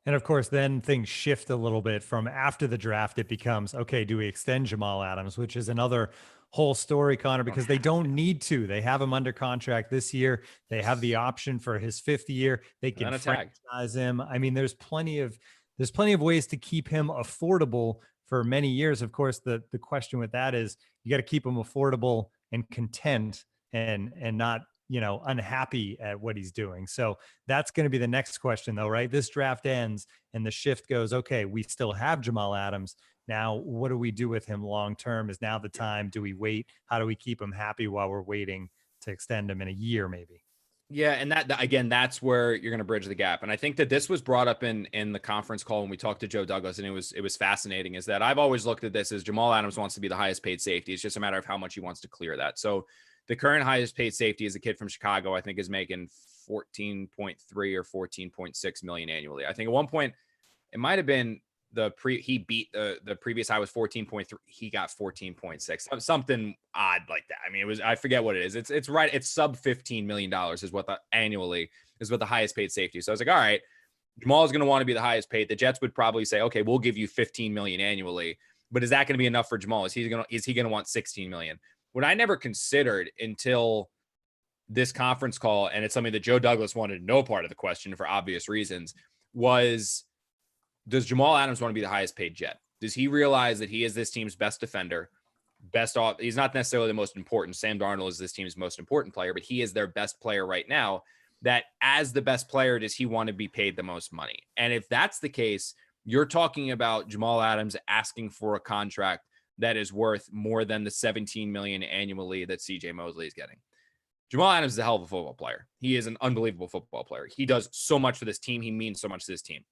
And of course, then things shift a little bit from after the draft. It becomes, okay, do we extend Jamal Adams, which is another whole story, Connor, because they don't need to. They have him under contract this year. They have the option for his 5th year. They can franchise him. I mean, there's plenty of ways to keep him affordable for many years. Of course, the question with that is you got to keep him affordable and content and not, you know, unhappy at what he's doing. So that's going to be the next question though, right? This draft ends and the shift goes, okay, we still have Jamal Adams. Now, what do we do with him long-term? Is now the time? Do we wait? How do we keep him happy while we're waiting to extend him in a year, maybe? Yeah. And that again, that's where you're going to bridge the gap. And I think that this was brought up in the conference call when we talked to Joe Douglas, and it was fascinating, is that I've always looked at this as Jamal Adams wants to be the highest paid safety. It's just a matter of how much he wants to clear that. So the current highest paid safety is a kid from Chicago, I think is making 14.3 or 14.6 million annually. I think at one point it might've been he beat the previous high was 14.3. He got 14.6, something odd like that. I mean, I forget what it is. It's right. It's sub $15 million is what annually is what the highest paid safety. So I was like, all right, Jamal is going to want to be the highest paid. The Jets would probably say, okay, we'll give you 15 million annually, but is that going to be enough for Jamal? Is he going to want 16 million? What I never considered until this conference call, and it's something that Joe Douglas wanted no part of the question for obvious reasons, was, does Jamal Adams want to be the highest paid Jet? Does he realize that he is this team's best defender, he's not necessarily the most important. Sam Darnold is this team's most important player, but he is their best player right now. That as the best player, does he want to be paid the most money? And if that's the case, you're talking about Jamal Adams asking for a contract that is worth more than the 17 million annually that CJ Mosley is getting. Jamal Adams is a hell of a football player. He is an unbelievable football player. He does so much for this team. He means so much to this team.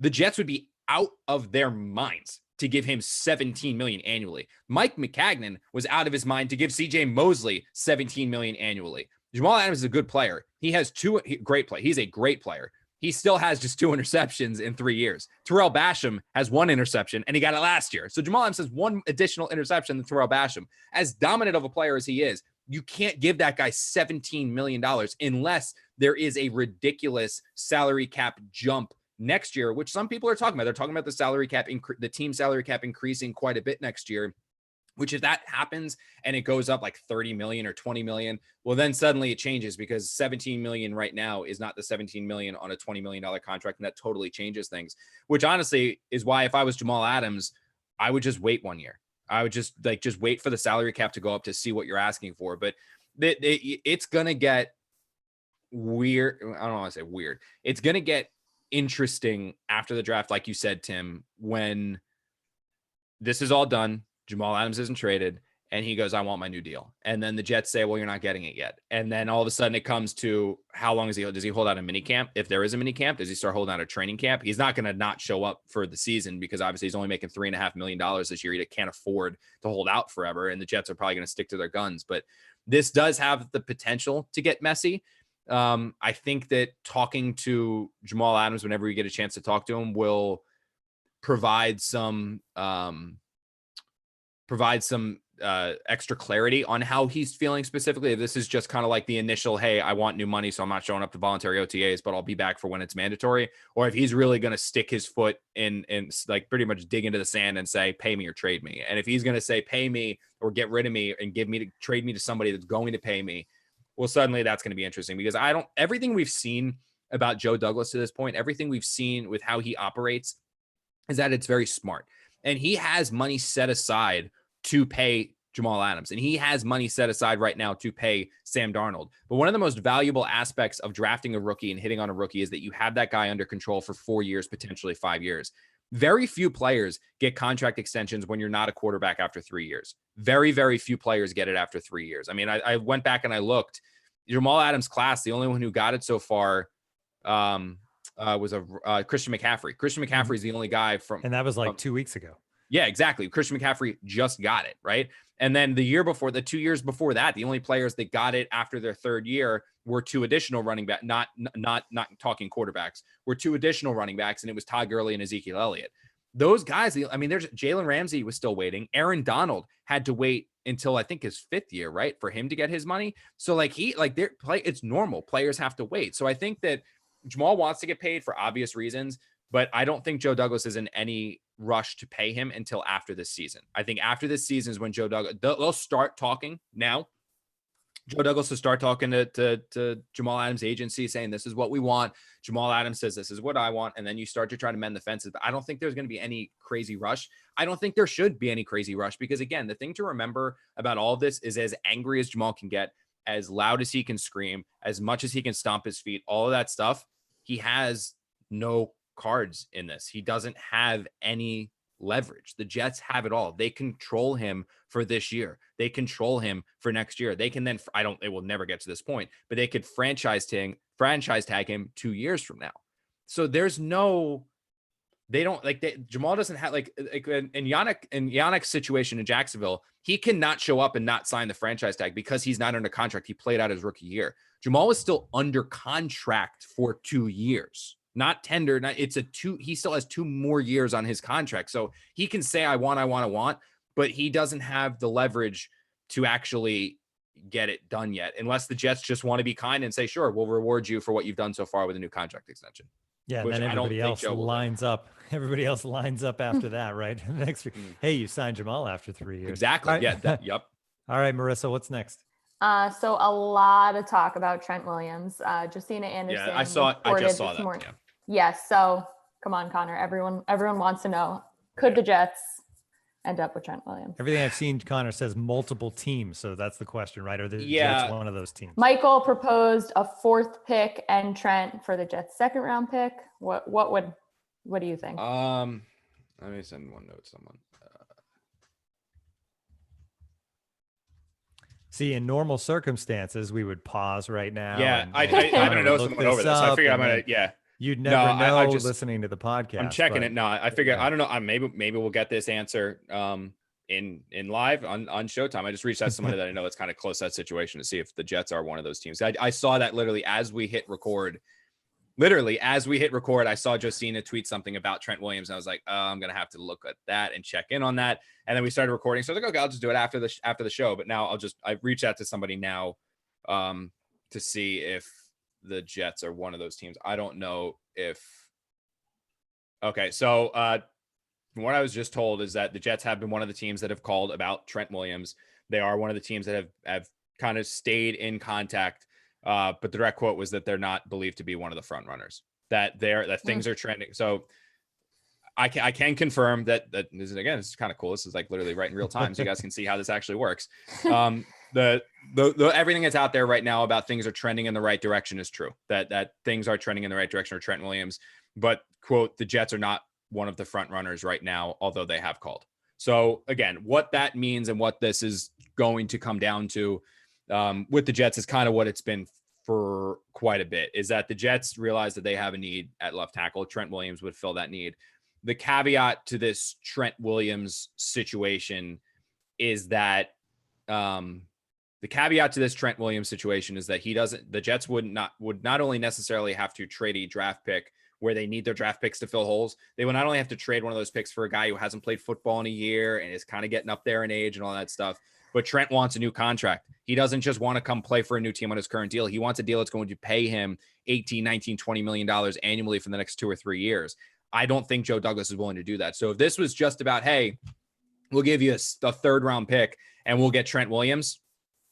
The Jets would be out of their minds to give him 17 million annually. Mike McCagnon was out of his mind to give CJ Mosley 17 million annually. Jamal Adams is a good player. He has great play. He's a great player. He still has just 2 interceptions in 3 years. Terrell Basham has 1 interception, and he got it last year. So Jamal Adams has 1 additional interception than Terrell Basham. As dominant of a player as he is, you can't give that guy $17 million unless there is a ridiculous salary cap jump next year, which some people are talking about. They're talking about the salary cap, the team salary cap increasing quite a bit next year, which if that happens and it goes up like 30 million or 20 million, well, then suddenly it changes because 17 million right now is not the 17 million on a $20 million contract. And that totally changes things, which honestly is why if I was Jamal Adams, I would just wait 1 year. I would just wait for the salary cap to go up to see what you're asking for. But it's going to get weird. I don't want to say weird. It's going to get interesting after the draft. Like you said, Tim, when this is all done, Jamal Adams isn't traded and he goes, I want my new deal. And then the Jets say, well, you're not getting it yet. And then all of a sudden it comes to how long does he hold out a mini camp? If there is a mini camp, does he start holding out a training camp? He's not going to not show up for the season because obviously he's only making $3.5 million this year. He can't afford to hold out forever. And the Jets are probably going to stick to their guns, but this does have the potential to get messy. I think that talking to Jamal Adams, whenever you get a chance to talk to him, will provide some extra clarity on how he's feeling specifically. If this is just kind of like the initial, hey, I want new money, so I'm not showing up to voluntary OTAs, but I'll be back for when it's mandatory, or if he's really going to stick his foot in like pretty much dig into the sand and say, pay me or trade me. And if he's going to say, pay me or get rid of me and trade me to somebody that's going to pay me, well, suddenly that's going to be interesting because everything we've seen about Joe Douglas to this point, everything we've seen with how he operates is that it's very smart. And he has money set aside to pay Jamal Adams. And he has money set aside right now to pay Sam Darnold. But one of the most valuable aspects of drafting a rookie and hitting on a rookie is that you have that guy under control for 4 years, potentially 5 years. Very few players get contract extensions when you're not a quarterback after 3 years. Very, very few players get it after 3 years. I mean, I went back and I looked. Jamal Adams' class, the only one who got it so far was Christian McCaffrey. Christian McCaffrey is the only guy and that was like 2 weeks ago. Yeah, exactly. Christian McCaffrey just got it, right? And then the 2 years before that, the only players that got it after their third year were two additional running back, not talking quarterbacks, were two additional running backs, and it was Todd Gurley and Ezekiel Elliott. Those guys, I mean, there's Jalen Ramsey was still waiting. Aaron Donald had to wait until I think his fifth year, right, for him to get his money. So it's normal. Players have to wait. So I think that Jamal wants to get paid for obvious reasons, but I don't think Joe Douglas is in any rush to pay him until after this season. I think after this season is when Joe Douglas, they'll start talking now. Joe Douglas will start talking to Jamal Adams' agency saying, this is what we want. Jamal Adams says, this is what I want. And then you start to try to mend the fences. But I don't think there's going to be any crazy rush. I don't think there should be any crazy rush because, again, the thing to remember about all of this is as angry as Jamal can get, as loud as he can scream, as much as he can stomp his feet, all of that stuff, he has no cards in this. He doesn't have any leverage. The Jets have it all. They control him for this year. They control him for next year. They can then, it will never get to this point, but they could franchise tag him 2 years from now. So there's no, Jamal doesn't have in Yannick's situation in Jacksonville, he cannot show up and not sign the franchise tag because he's not under contract. He played out his rookie year. Jamal is still under contract for 2 years. Not tender. He still has 2 more years on his contract. So he can say, I want, but he doesn't have the leverage to actually get it done yet, unless the Jets just want to be kind and say, sure, we'll reward you for what you've done so far with a new contract extension. Yeah. And then everybody else lines up. Everybody else lines up after that, right? Next week. Hey, you signed Jamal after 3 years. Exactly. Right. Yeah. Yep. All right, Marissa, what's next? So a lot of talk about Trent Williams. Justina Anderson. Yeah, I just saw that. Yeah. Yes. So come on, Connor. Everyone wants to know, could the Jets end up with Trent Williams? Everything I've seen, Connor, says multiple teams. So that's the question, right? Are the Jets one of those teams? Michael proposed a 4th pick and Trent for the Jets' 2nd round pick. What do you think? Let me send one note to someone. See, in normal circumstances, we would pause right now. Yeah, I'm going to know someone over this. I figure I'm going to, yeah. You'd never know listening to the podcast. I'm checking it. No, I figure, I don't know. Maybe we'll get this answer in live on Showtime. I just reached out to somebody that I know that's kind of close to that situation to see if the Jets are one of those teams. I saw that literally as we hit record. literally as we hit record, I saw Josina tweet something about Trent Williams. And I was like, I'm going to have to look at that and check in on that. And then we started recording. So I was like, okay, I'll just do it after the show. But now I reached out to somebody now to see if the Jets are one of those teams. I don't know if, okay. So what I was just told is that the Jets have been one of the teams that have called about Trent Williams. They are one of the teams that have kind of stayed in contact. But the direct quote was that they're not believed to be one of the front runners, that things are trending. So I can confirm that this is, again, it's kind of cool. This is like literally right in real time. So you guys can see how this actually works. The everything that's out there right now about things are trending in the right direction is true, that things are trending in the right direction for Trent Williams, but quote, the Jets are not one of the front runners right now, although they have called. So again, what that means and what this is going to come down to with the Jets is kind of what it's been for quite a bit, is that the Jets realize that they have a need at left tackle. Trent Williams would fill that need. The caveat to this Trent Williams situation is that the Jets would not only necessarily have to trade a draft pick where they need their draft picks to fill holes. They will not only have to trade one of those picks for a guy who hasn't played football in a year and is kind of getting up there in age and all that stuff, but Trent wants a new contract. He doesn't just want to come play for a new team on his current deal. He wants a deal that's going to pay him $18, $19, $20 million annually for the next 2 or 3 years. I don't think Joe Douglas is willing to do that. So if this was just about, hey, we'll give you a third round pick and we'll get Trent Williams,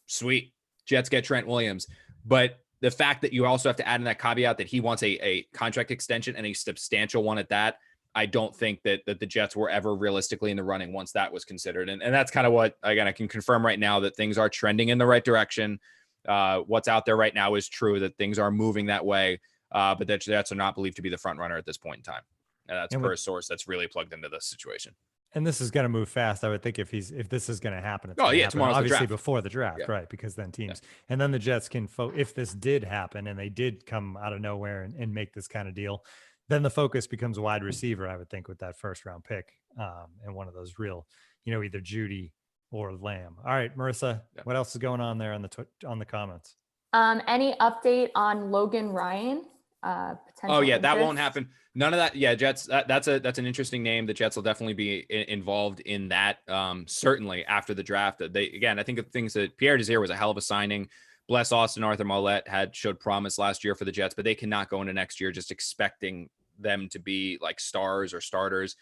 sweet. Jets get Trent Williams. But the fact that you also have to add in that caveat that he wants a contract extension and a substantial one at that, I don't think that the Jets were ever realistically in the running once that was considered. And that's kind of what, again, I can confirm right now that things are trending in the right direction. What's out there right now is true, that things are moving that way, but the Jets are not believed to be the front runner at this point in time. And that's per a source that's really plugged into this situation. And this is going to move fast, I would think, if this is going to happen. It's tomorrow's obviously the draft. Before the draft, right? Because then teams, and then the Jets can, if this did happen and they did come out of nowhere and make this kind of deal, then the focus becomes wide receiver, I would think, with that first round pick, and one of those real, either Judy or Lamb. All right, Marissa, what else is going on there on the comments? Any update on Logan Ryan? That won't happen. None of that. Yeah, Jets. That's an interesting name. The Jets will definitely be involved in that. Certainly after the draft. I think the things that Pierre Desir was a hell of a signing. Bless Austin. Arthur Mollett showed promise last year for the Jets, but they cannot go into next year just expecting them to be like stars or starters.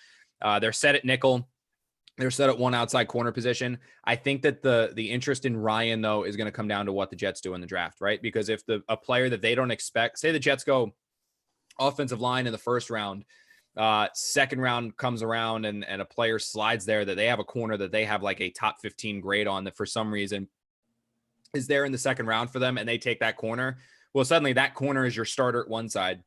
They're set at nickel. They're set at one outside corner position. I think that the interest in Ryan, though, is going to come down to what the Jets do in the draft, right? Because if a player that they don't expect, say the Jets go offensive line in the first round, second round comes around and a player slides there that they have a corner that they have like a top 15 grade on that for some reason is there in the second round for them, and they take that corner. Well, suddenly that corner is your starter at one side.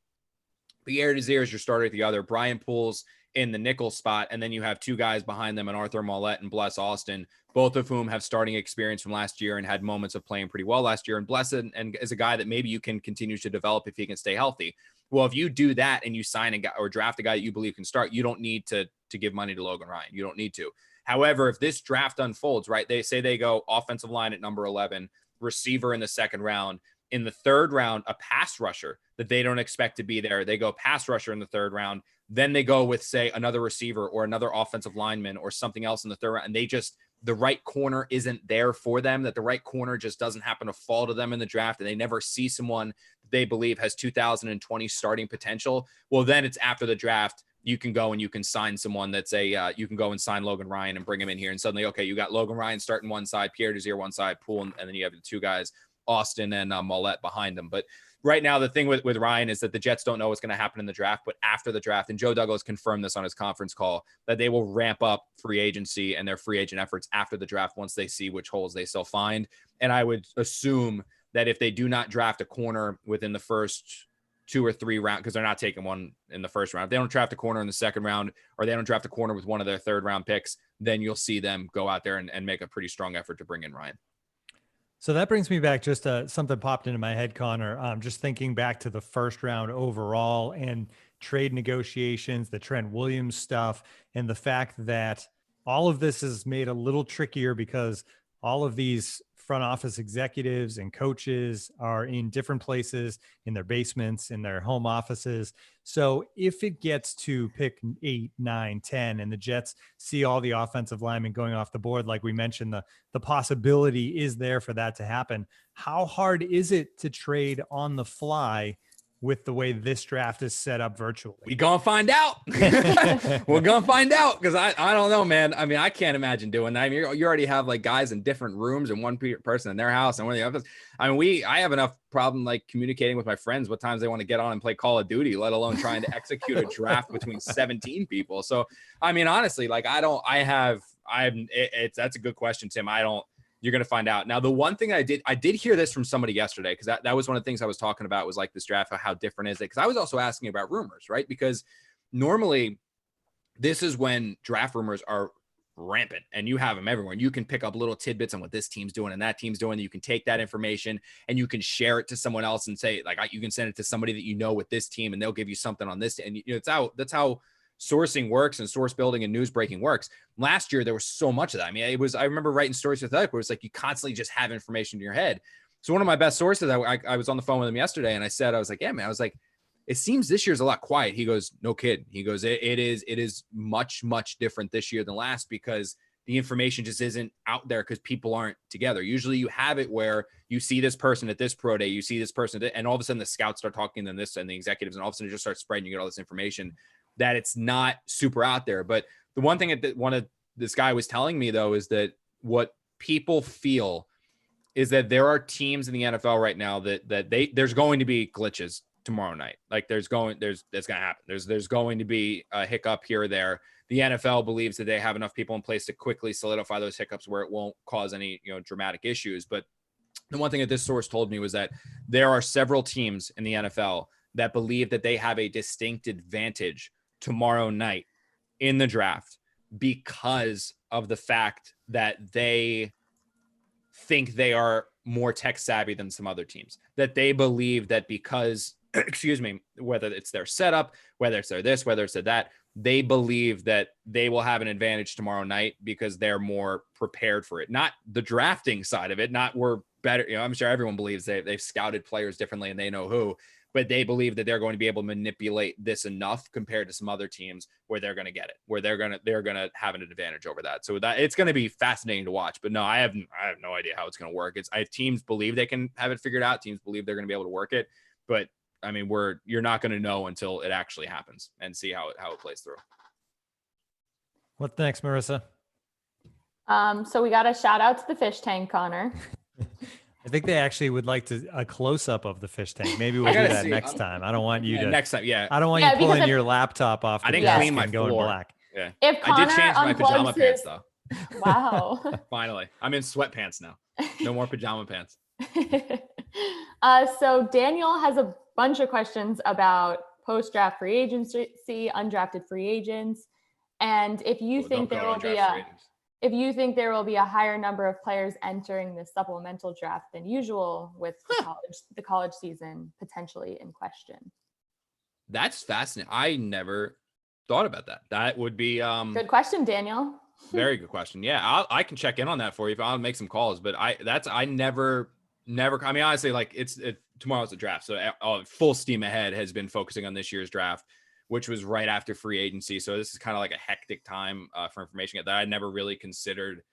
Pierre Desir is your starter at the other. Brian Poole's in the nickel spot, and then you have two guys behind them, and Arthur Mollett and Bless Austin, both of whom have starting experience from last year and had moments of playing pretty well last year. And Bless and is a guy that maybe you can continue to develop if he can stay healthy. Well, if you do that and you sign a guy or draft a guy that you believe can start, you don't need to give money to Logan Ryan. You don't need to. However, if this draft unfolds, right, they say they go offensive line at number 11, receiver in the second round. In the third round, a pass rusher that they don't expect to be there. They go pass rusher in the third round. Then they go with, say, another receiver or another offensive lineman or something else in the third round. And the right corner isn't there for them, that the right corner just doesn't happen to fall to them in the draft, and they never see someone they believe has 2020 starting potential. Well, then it's after the draft. You can go and you can sign someone that's you can go and sign Logan Ryan and bring him in here. And suddenly, okay, you got Logan Ryan starting one side, Pierre Desir one side, Poole, and then you have the two guys, Austin and Mollett behind them. But right now, the thing with Ryan is that the Jets don't know what's going to happen in the draft, but after the draft, and Joe Douglas confirmed this on his conference call, that they will ramp up free agency and their free agent efforts after the draft once they see which holes they still find. And I would assume that if they do not draft a corner within the first 2 or 3 rounds, because they're not taking one in the first round, if they don't draft a corner in the second round, or they don't draft a corner with one of their third round picks, then you'll see them go out there and make a pretty strong effort to bring in Ryan. So that brings me back, just something popped into my head, Connor. Just thinking back to the first round overall and trade negotiations, the Trent Williams stuff, and the fact that all of this is made a little trickier because all of these front office executives and coaches are in different places, in their basements, in their home offices. So if it gets to pick 8, 9, 10, and the Jets see all the offensive linemen going off the board, like we mentioned, the possibility is there for that to happen. How hard is it to trade on the fly with the way this draft is set up virtually? We gonna find out. We're gonna find out, because I don't know, man. I mean, I can't imagine doing that. I mean, you already have like guys in different rooms and one person in their house and one in the office. I mean, I have enough problem like communicating with my friends what times they want to get on and play Call of Duty, let alone trying to execute a draft between 17 people. So, I mean, honestly, like that's a good question, Tim. You're going to find out. Now, the one thing I did hear this from somebody yesterday, because that was one of the things I was talking about, was like this draft, how different is it? Because I was also asking about rumors, right? Because normally this is when draft rumors are rampant and you have them everywhere. And you can pick up little tidbits on what this team's doing and that team's doing. You can take that information and you can share it to someone else and say, like, you can send it to somebody that you know with this team and they'll give you something on this. And that's how sourcing works and source building and news breaking works. Last year, there was so much of that. I mean, I remember writing stories with that where it's like you constantly just have information in your head. So one of my best sources, I was on the phone with him yesterday and I was like, yeah, man, I was like, it seems this year's a lot quiet. He goes, no kid. He goes, it is much, much different this year than last, because the information just isn't out there because people aren't together. Usually you have it where you see this person at this pro day, you see this person, and all of a sudden the scouts start talking to this and the executives, and all of a sudden it just starts spreading. You get all this information that it's not super out there. But the one thing that this guy was telling me, though, is that what people feel is that there are teams in the NFL right now that there's going to be glitches tomorrow night. Like that's going to happen. There's going to be a hiccup here or there. The NFL believes that they have enough people in place to quickly solidify those hiccups where it won't cause any, dramatic issues. But the one thing that this source told me was that there are several teams in the NFL that believe that they have a distinct advantage tomorrow night in the draft because of the fact that they think they are more tech savvy than some other teams, that they believe that because, whether it's their setup, whether it's their this, whether it's their that, they believe that they will have an advantage tomorrow night because they're more prepared for it. Not the drafting side of it, not we're better. I'm sure everyone believes they've scouted players differently and they know who, but they believe that they're going to be able to manipulate this enough compared to some other teams where they're going to get it, where they're going to have an advantage over that. So that it's going to be fascinating to watch. But no, I have no idea how it's going to work. Teams believe they can have it figured out. Teams believe they're going to be able to work it. But I mean, you're not going to know until it actually happens and see how it plays through. What's next, Marissa? So we got a shout out to the fish tank, Connor. I think they actually would like a close up of the fish tank. Maybe we'll do that next time. I don't want you to next time. Yeah. I don't want you pulling your laptop off. I didn't clean my going floor. Black. Yeah. If Connor I did change my pajama pants though. Wow. Finally, I'm in sweatpants now. No more pajama pants. So Daniel has a bunch of questions about post-draft free agency, undrafted free agents, and if you think there will be a higher number of players entering the supplemental draft than usual, with the college season potentially in question. That's fascinating. I never thought about that. That would be good question, Daniel. Very good question. Yeah, I can check in on that for you if I'll make some calls. But I never. I mean, honestly, like tomorrow's the draft, so full steam ahead has been focusing on this year's draft, which was right after free agency. So this is kind of like a hectic time for information that I never really considered.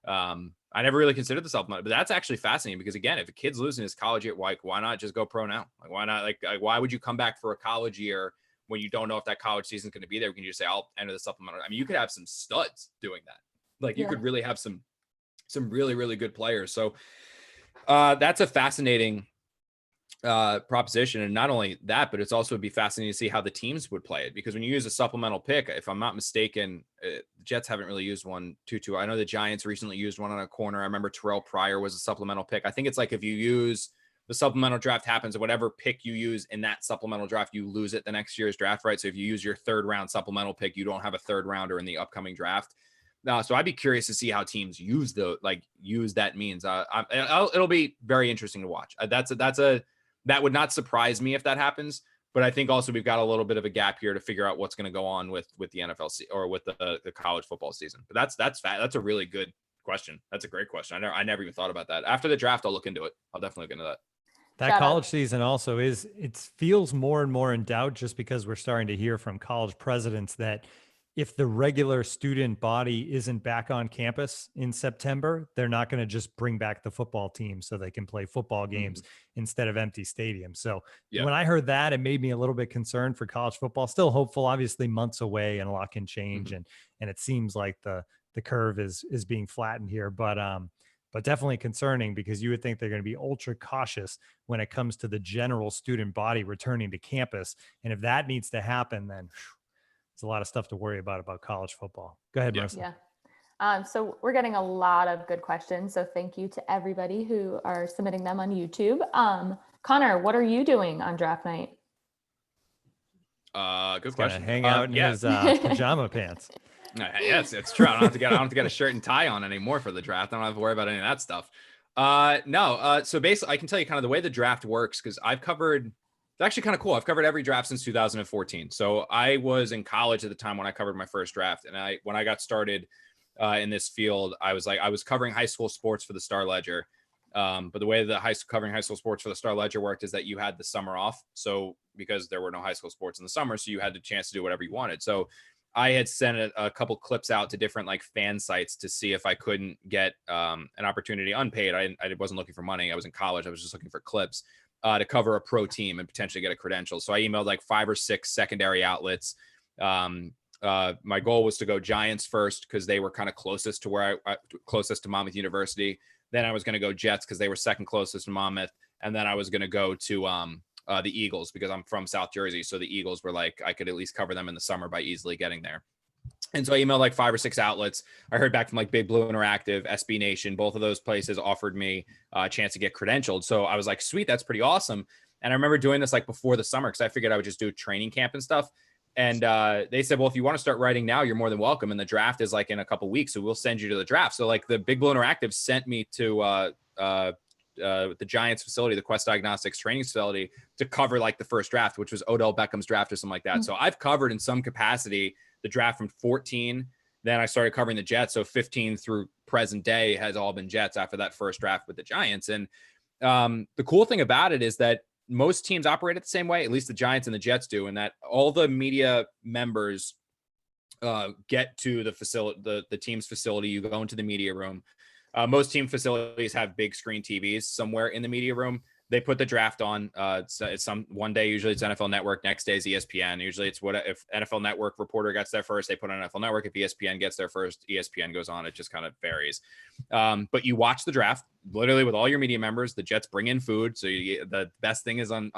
I never really considered the supplement, but that's actually fascinating because, again, if a kid's losing his college year, why not just go pro now? Like, why not? Like why would you come back for a college year when you don't know if that college season is going to be there? You can just say, I'll enter the supplemental. I mean, you could have some studs doing that. Like you could really have some really, really good players. So that's a fascinating proposition. And not only that, but it's also would be fascinating to see how the teams would play it, because when you use a supplemental pick, if I'm not mistaken, the Jets haven't really used one too. I know the Giants recently used one on a corner. I remember Terrell Pryor was a supplemental pick. I think it's like if you use the supplemental draft happens, whatever pick you use in that supplemental draft, you lose it the next year's draft, right? So if you use your third round supplemental pick, you don't have a third rounder in the upcoming draft. So I'd be curious to see how teams use that means. It'll be very interesting to watch. That would not surprise me if that happens, but I think also we've got a little bit of a gap here to figure out what's going to go on with the NFL or with the college football season. But that's a really good question. That's a great question. I never even thought about that. After the draft, I'll look into it. I'll definitely look into that. That college season also it feels more and more in doubt just because we're starting to hear from college presidents that if the regular student body isn't back on campus in September, they're not going to just bring back the football team so they can play football games instead of empty stadiums. So when I heard that, it made me a little bit concerned for college football. Still hopeful, obviously months away and a lot can change. And it seems like the curve is being flattened here, but definitely concerning because you would think they're going to be ultra cautious when it comes to the general student body returning to campus. And if that needs to happen, then it's a lot of stuff to worry about college football. Go ahead, Marissa. Yeah. So we're getting a lot of good questions. So thank you to everybody who are submitting them on YouTube. Connor, what are you doing on draft night? Good question. Hang out in his pajama pants. Yes, it's true. I don't have to get a shirt and tie on anymore for the draft. I don't have to worry about any of that stuff. So basically I can tell you kind of the way the draft works because I've covered. It's actually kind of cool. I've covered every draft since 2014. So I was in college at the time when I covered my first draft. And when I got started in this field, I was covering high school sports for the Star Ledger. But the way covering high school sports for the Star Ledger worked is that you had the summer off. So because there were no high school sports in the summer, so you had the chance to do whatever you wanted. So I had sent a couple clips out to different like fan sites to see if I couldn't get an opportunity unpaid. I wasn't looking for money. I was in college. I was just looking for clips. To cover a pro team and potentially get a credential. So I emailed like 5 or 6 secondary outlets. My goal was to go Giants first because they were kind of closest to where closest to Monmouth University. Then I was going to go Jets because they were second closest to Monmouth. And then I was going to go to the Eagles because I'm from South Jersey. So the Eagles were like, I could at least cover them in the summer by easily getting there. And so I emailed like 5 or 6 outlets. I heard back from like Big Blue Interactive, SB Nation. Both of those places offered me a chance to get credentialed. So I was like, sweet, that's pretty awesome. And I remember doing this like before the summer because I figured I would just do training camp and stuff. And they said, well, if you want to start writing now, you're more than welcome. And the draft is like in a couple weeks. So we'll send you to the draft. So like the Big Blue Interactive sent me to the Giants facility, the Quest Diagnostics training facility to cover like the first draft, which was Odell Beckham's draft or something like that. So I've covered in some capacity the draft from 14. Then I started covering the Jets. So 15 through present day has all been Jets after that first draft with the Giants. And the cool thing about it is that most teams operate it the same way, at least the Giants and the Jets do, and that all the media members get to the facility, the team's facility. You go into the media room. Most team facilities have big screen TVs somewhere in the media room. They put the draft on. It's one day, usually it's NFL Network. Next day is ESPN. Usually it's if NFL Network reporter gets there first, they put on NFL Network. If ESPN gets there first, ESPN goes on. It just kind of varies. But you watch the draft literally with all your media members. The Jets bring in food. So the best thing is on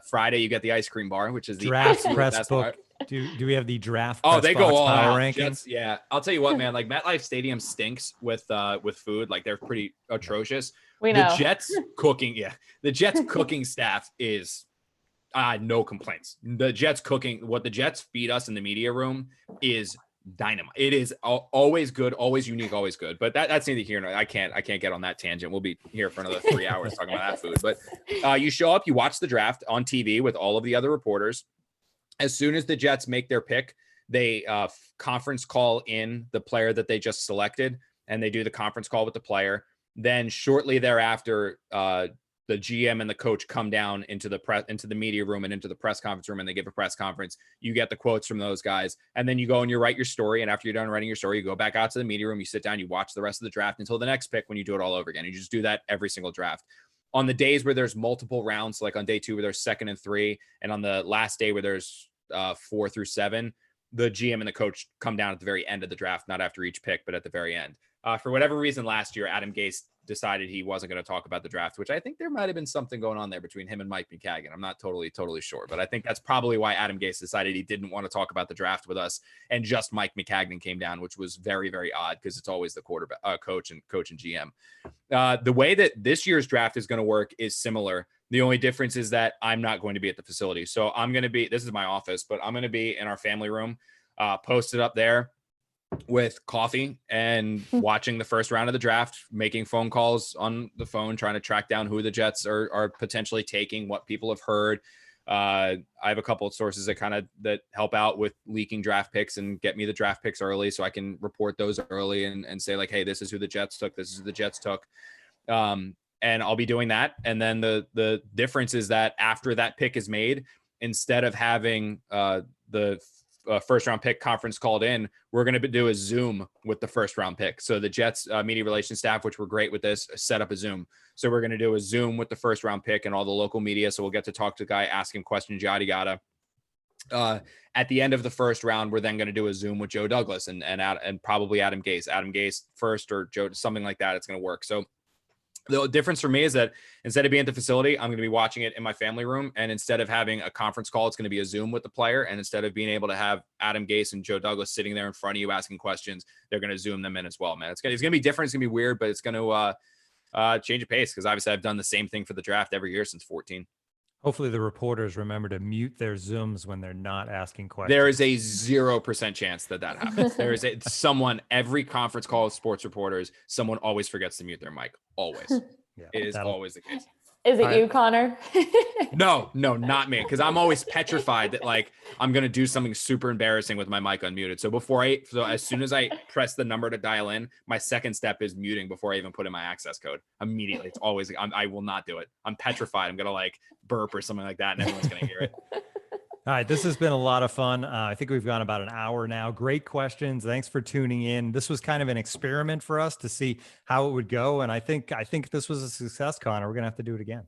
Friday, you get the ice cream bar, which is the draft press book. Do we have the draft? Oh, they go all power out. rankings. Jets, yeah, I'll tell you what, man. Like MetLife Stadium stinks with food. Like they're pretty atrocious. We know. The Jets cooking staff is no complaints. The Jets cooking, what the Jets feed us in the media room is dynamite. It is always good, always unique, always good. But that's neither here nor I can't get on that tangent. We'll be here for another 3 hours talking about that food. But you show up, you watch the draft on TV with all of the other reporters. As soon as the Jets make their pick, they conference call in the player that they just selected, and they do the conference call with the player. Then shortly thereafter, the GM and the coach come down into the media room and into the press conference room, and they give a press conference. You get the quotes from those guys, and then you go and you write your story. And after you're done writing your story, you go back out to the media room, you sit down, you watch the rest of the draft until the next pick when you do it all over again. You just do that every single draft. On the days where there's multiple rounds, like on day 2 where there's 2nd and 3, and on the last day where there's 4 through 7, the GM and the coach come down at the very end of the draft, not after each pick, but at the very end. For whatever reason, last year, Adam Gase decided he wasn't going to talk about the draft, which I think there might have been something going on there between him and Mike McCaggan. I'm not totally sure, but I think that's probably why Adam Gase decided he didn't want to talk about the draft with us, and just Mike McCaggan came down, which was very, very odd because it's always the quarterback, coach and GM. The way that this year's draft is going to work is similar. The only difference is that I'm not going to be at the facility. So I'm going to be, this is my office, but I'm going to be in our family room, posted up there with coffee and watching the first round of the draft, making phone calls on the phone, trying to track down who the Jets are potentially taking, what people have heard. I have a couple of sources that help out with leaking draft picks and get me the draft picks early, so I can report those early and say like, hey, this is who the Jets took. This is who the Jets took. And I'll be doing that. And then the difference is that after that pick is made, instead of having the first round pick conference called in, we're going to do a Zoom with the first round pick. So the Jets media relations staff, which were great with this, set up a Zoom. So we're going to do a Zoom with the first round pick and all the local media. So we'll get to talk to the guy, ask him questions, yada, yada. At the end of the first round, we're then going to do a Zoom with Joe Douglas and probably Adam Gase first, or Joe, something like that. It's going to work. So the difference for me is that instead of being at the facility, I'm going to be watching it in my family room. And instead of having a conference call, it's going to be a Zoom with the player. And instead of being able to have Adam Gase and Joe Douglas sitting there in front of you asking questions, they're going to Zoom them in as well, man. It's going to be different. It's going to be weird, but it's going to change the pace, because obviously I've done the same thing for the draft every year since 14. Hopefully the reporters remember to mute their Zooms when they're not asking questions. There is a 0% chance that happens. There is every conference call with sports reporters, someone always forgets to mute their mic. Always. Yeah, it is always the case. Is it you, Connor? No, not me. Because I'm always petrified that like I'm gonna do something super embarrassing with my mic unmuted. So as soon as I press the number to dial in, my second step is muting before I even put in my access code. Immediately, it's always I will not do it. I'm petrified. I'm gonna like burp or something like that, and everyone's gonna hear it. All right, this has been a lot of fun. I think we've gone about an hour now. Great questions. Thanks for tuning in. This was kind of an experiment for us to see how it would go, and I think this was a success, Connor. We're gonna have to do it again.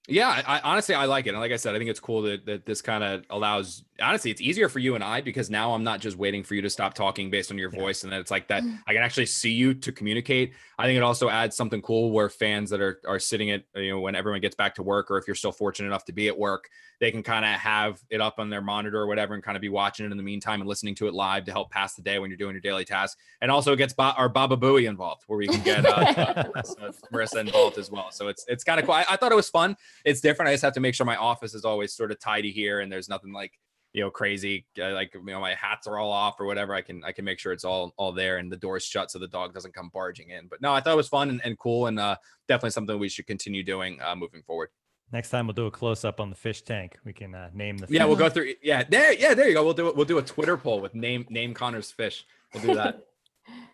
Yeah, I honestly, I like it. And like I said, I think it's cool that this kind of allows, honestly, it's easier for you and I, because now I'm not just waiting for you to stop talking based on your voice. And then it's like that I can actually see you to communicate. I think it also adds something cool where fans that are sitting at, when everyone gets back to work, or if you're still fortunate enough to be at work, they can kind of have it up on their monitor or whatever and kind of be watching it in the meantime and listening to it live to help pass the day when you're doing your daily tasks. And also it gets our Baba Booey involved, where we can get Marissa involved as well. So it's kind of cool. I thought it was fun. It's different. I just have to make sure my office is always sort of tidy here and there's nothing like, crazy, like, my hats are all off or whatever. I can make sure it's all there and the door's shut so the dog doesn't come barging in. But no, I thought it was fun and cool, and definitely something we should continue doing moving forward. Next time we'll do a close up on the fish tank. We can name the fish. Yeah, we'll go through. Yeah, there you go. We'll do a Twitter poll with name Connor's fish. We'll do that.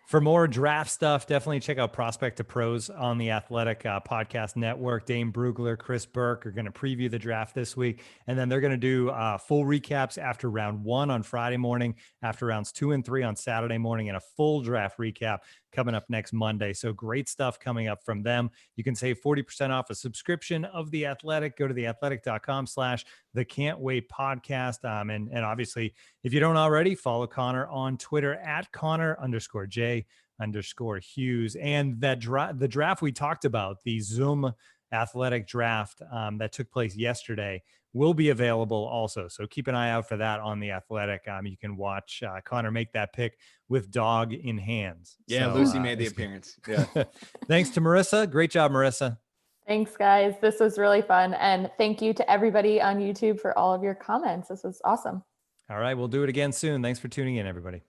For more draft stuff, definitely check out Prospect to Pros on the Athletic Podcast Network. Dane Brugler, Chris Burke are going to preview the draft this week, and then they're going to do full recaps after round 1 on Friday morning, after rounds 2 and 3 on Saturday morning, and a full draft recap coming up next Monday. So great stuff coming up from them. You can save 40% off a subscription of The Athletic. Go to theathletic.com/the Can't Wait podcast. And obviously, if you don't already, follow Connor on Twitter at Connor_J_Hughes. And the draft we talked about, the Zoom Athletic draft that took place yesterday, will be available also. So keep an eye out for that on The Athletic. You can watch Connor make that pick with dog in hands. Yeah, so, Lucy made the appearance. Yeah. Thanks to Marissa. Great job, Marissa. Thanks, guys. This was really fun. And thank you to everybody on YouTube for all of your comments. This was awesome. All right, we'll do it again soon. Thanks for tuning in, everybody.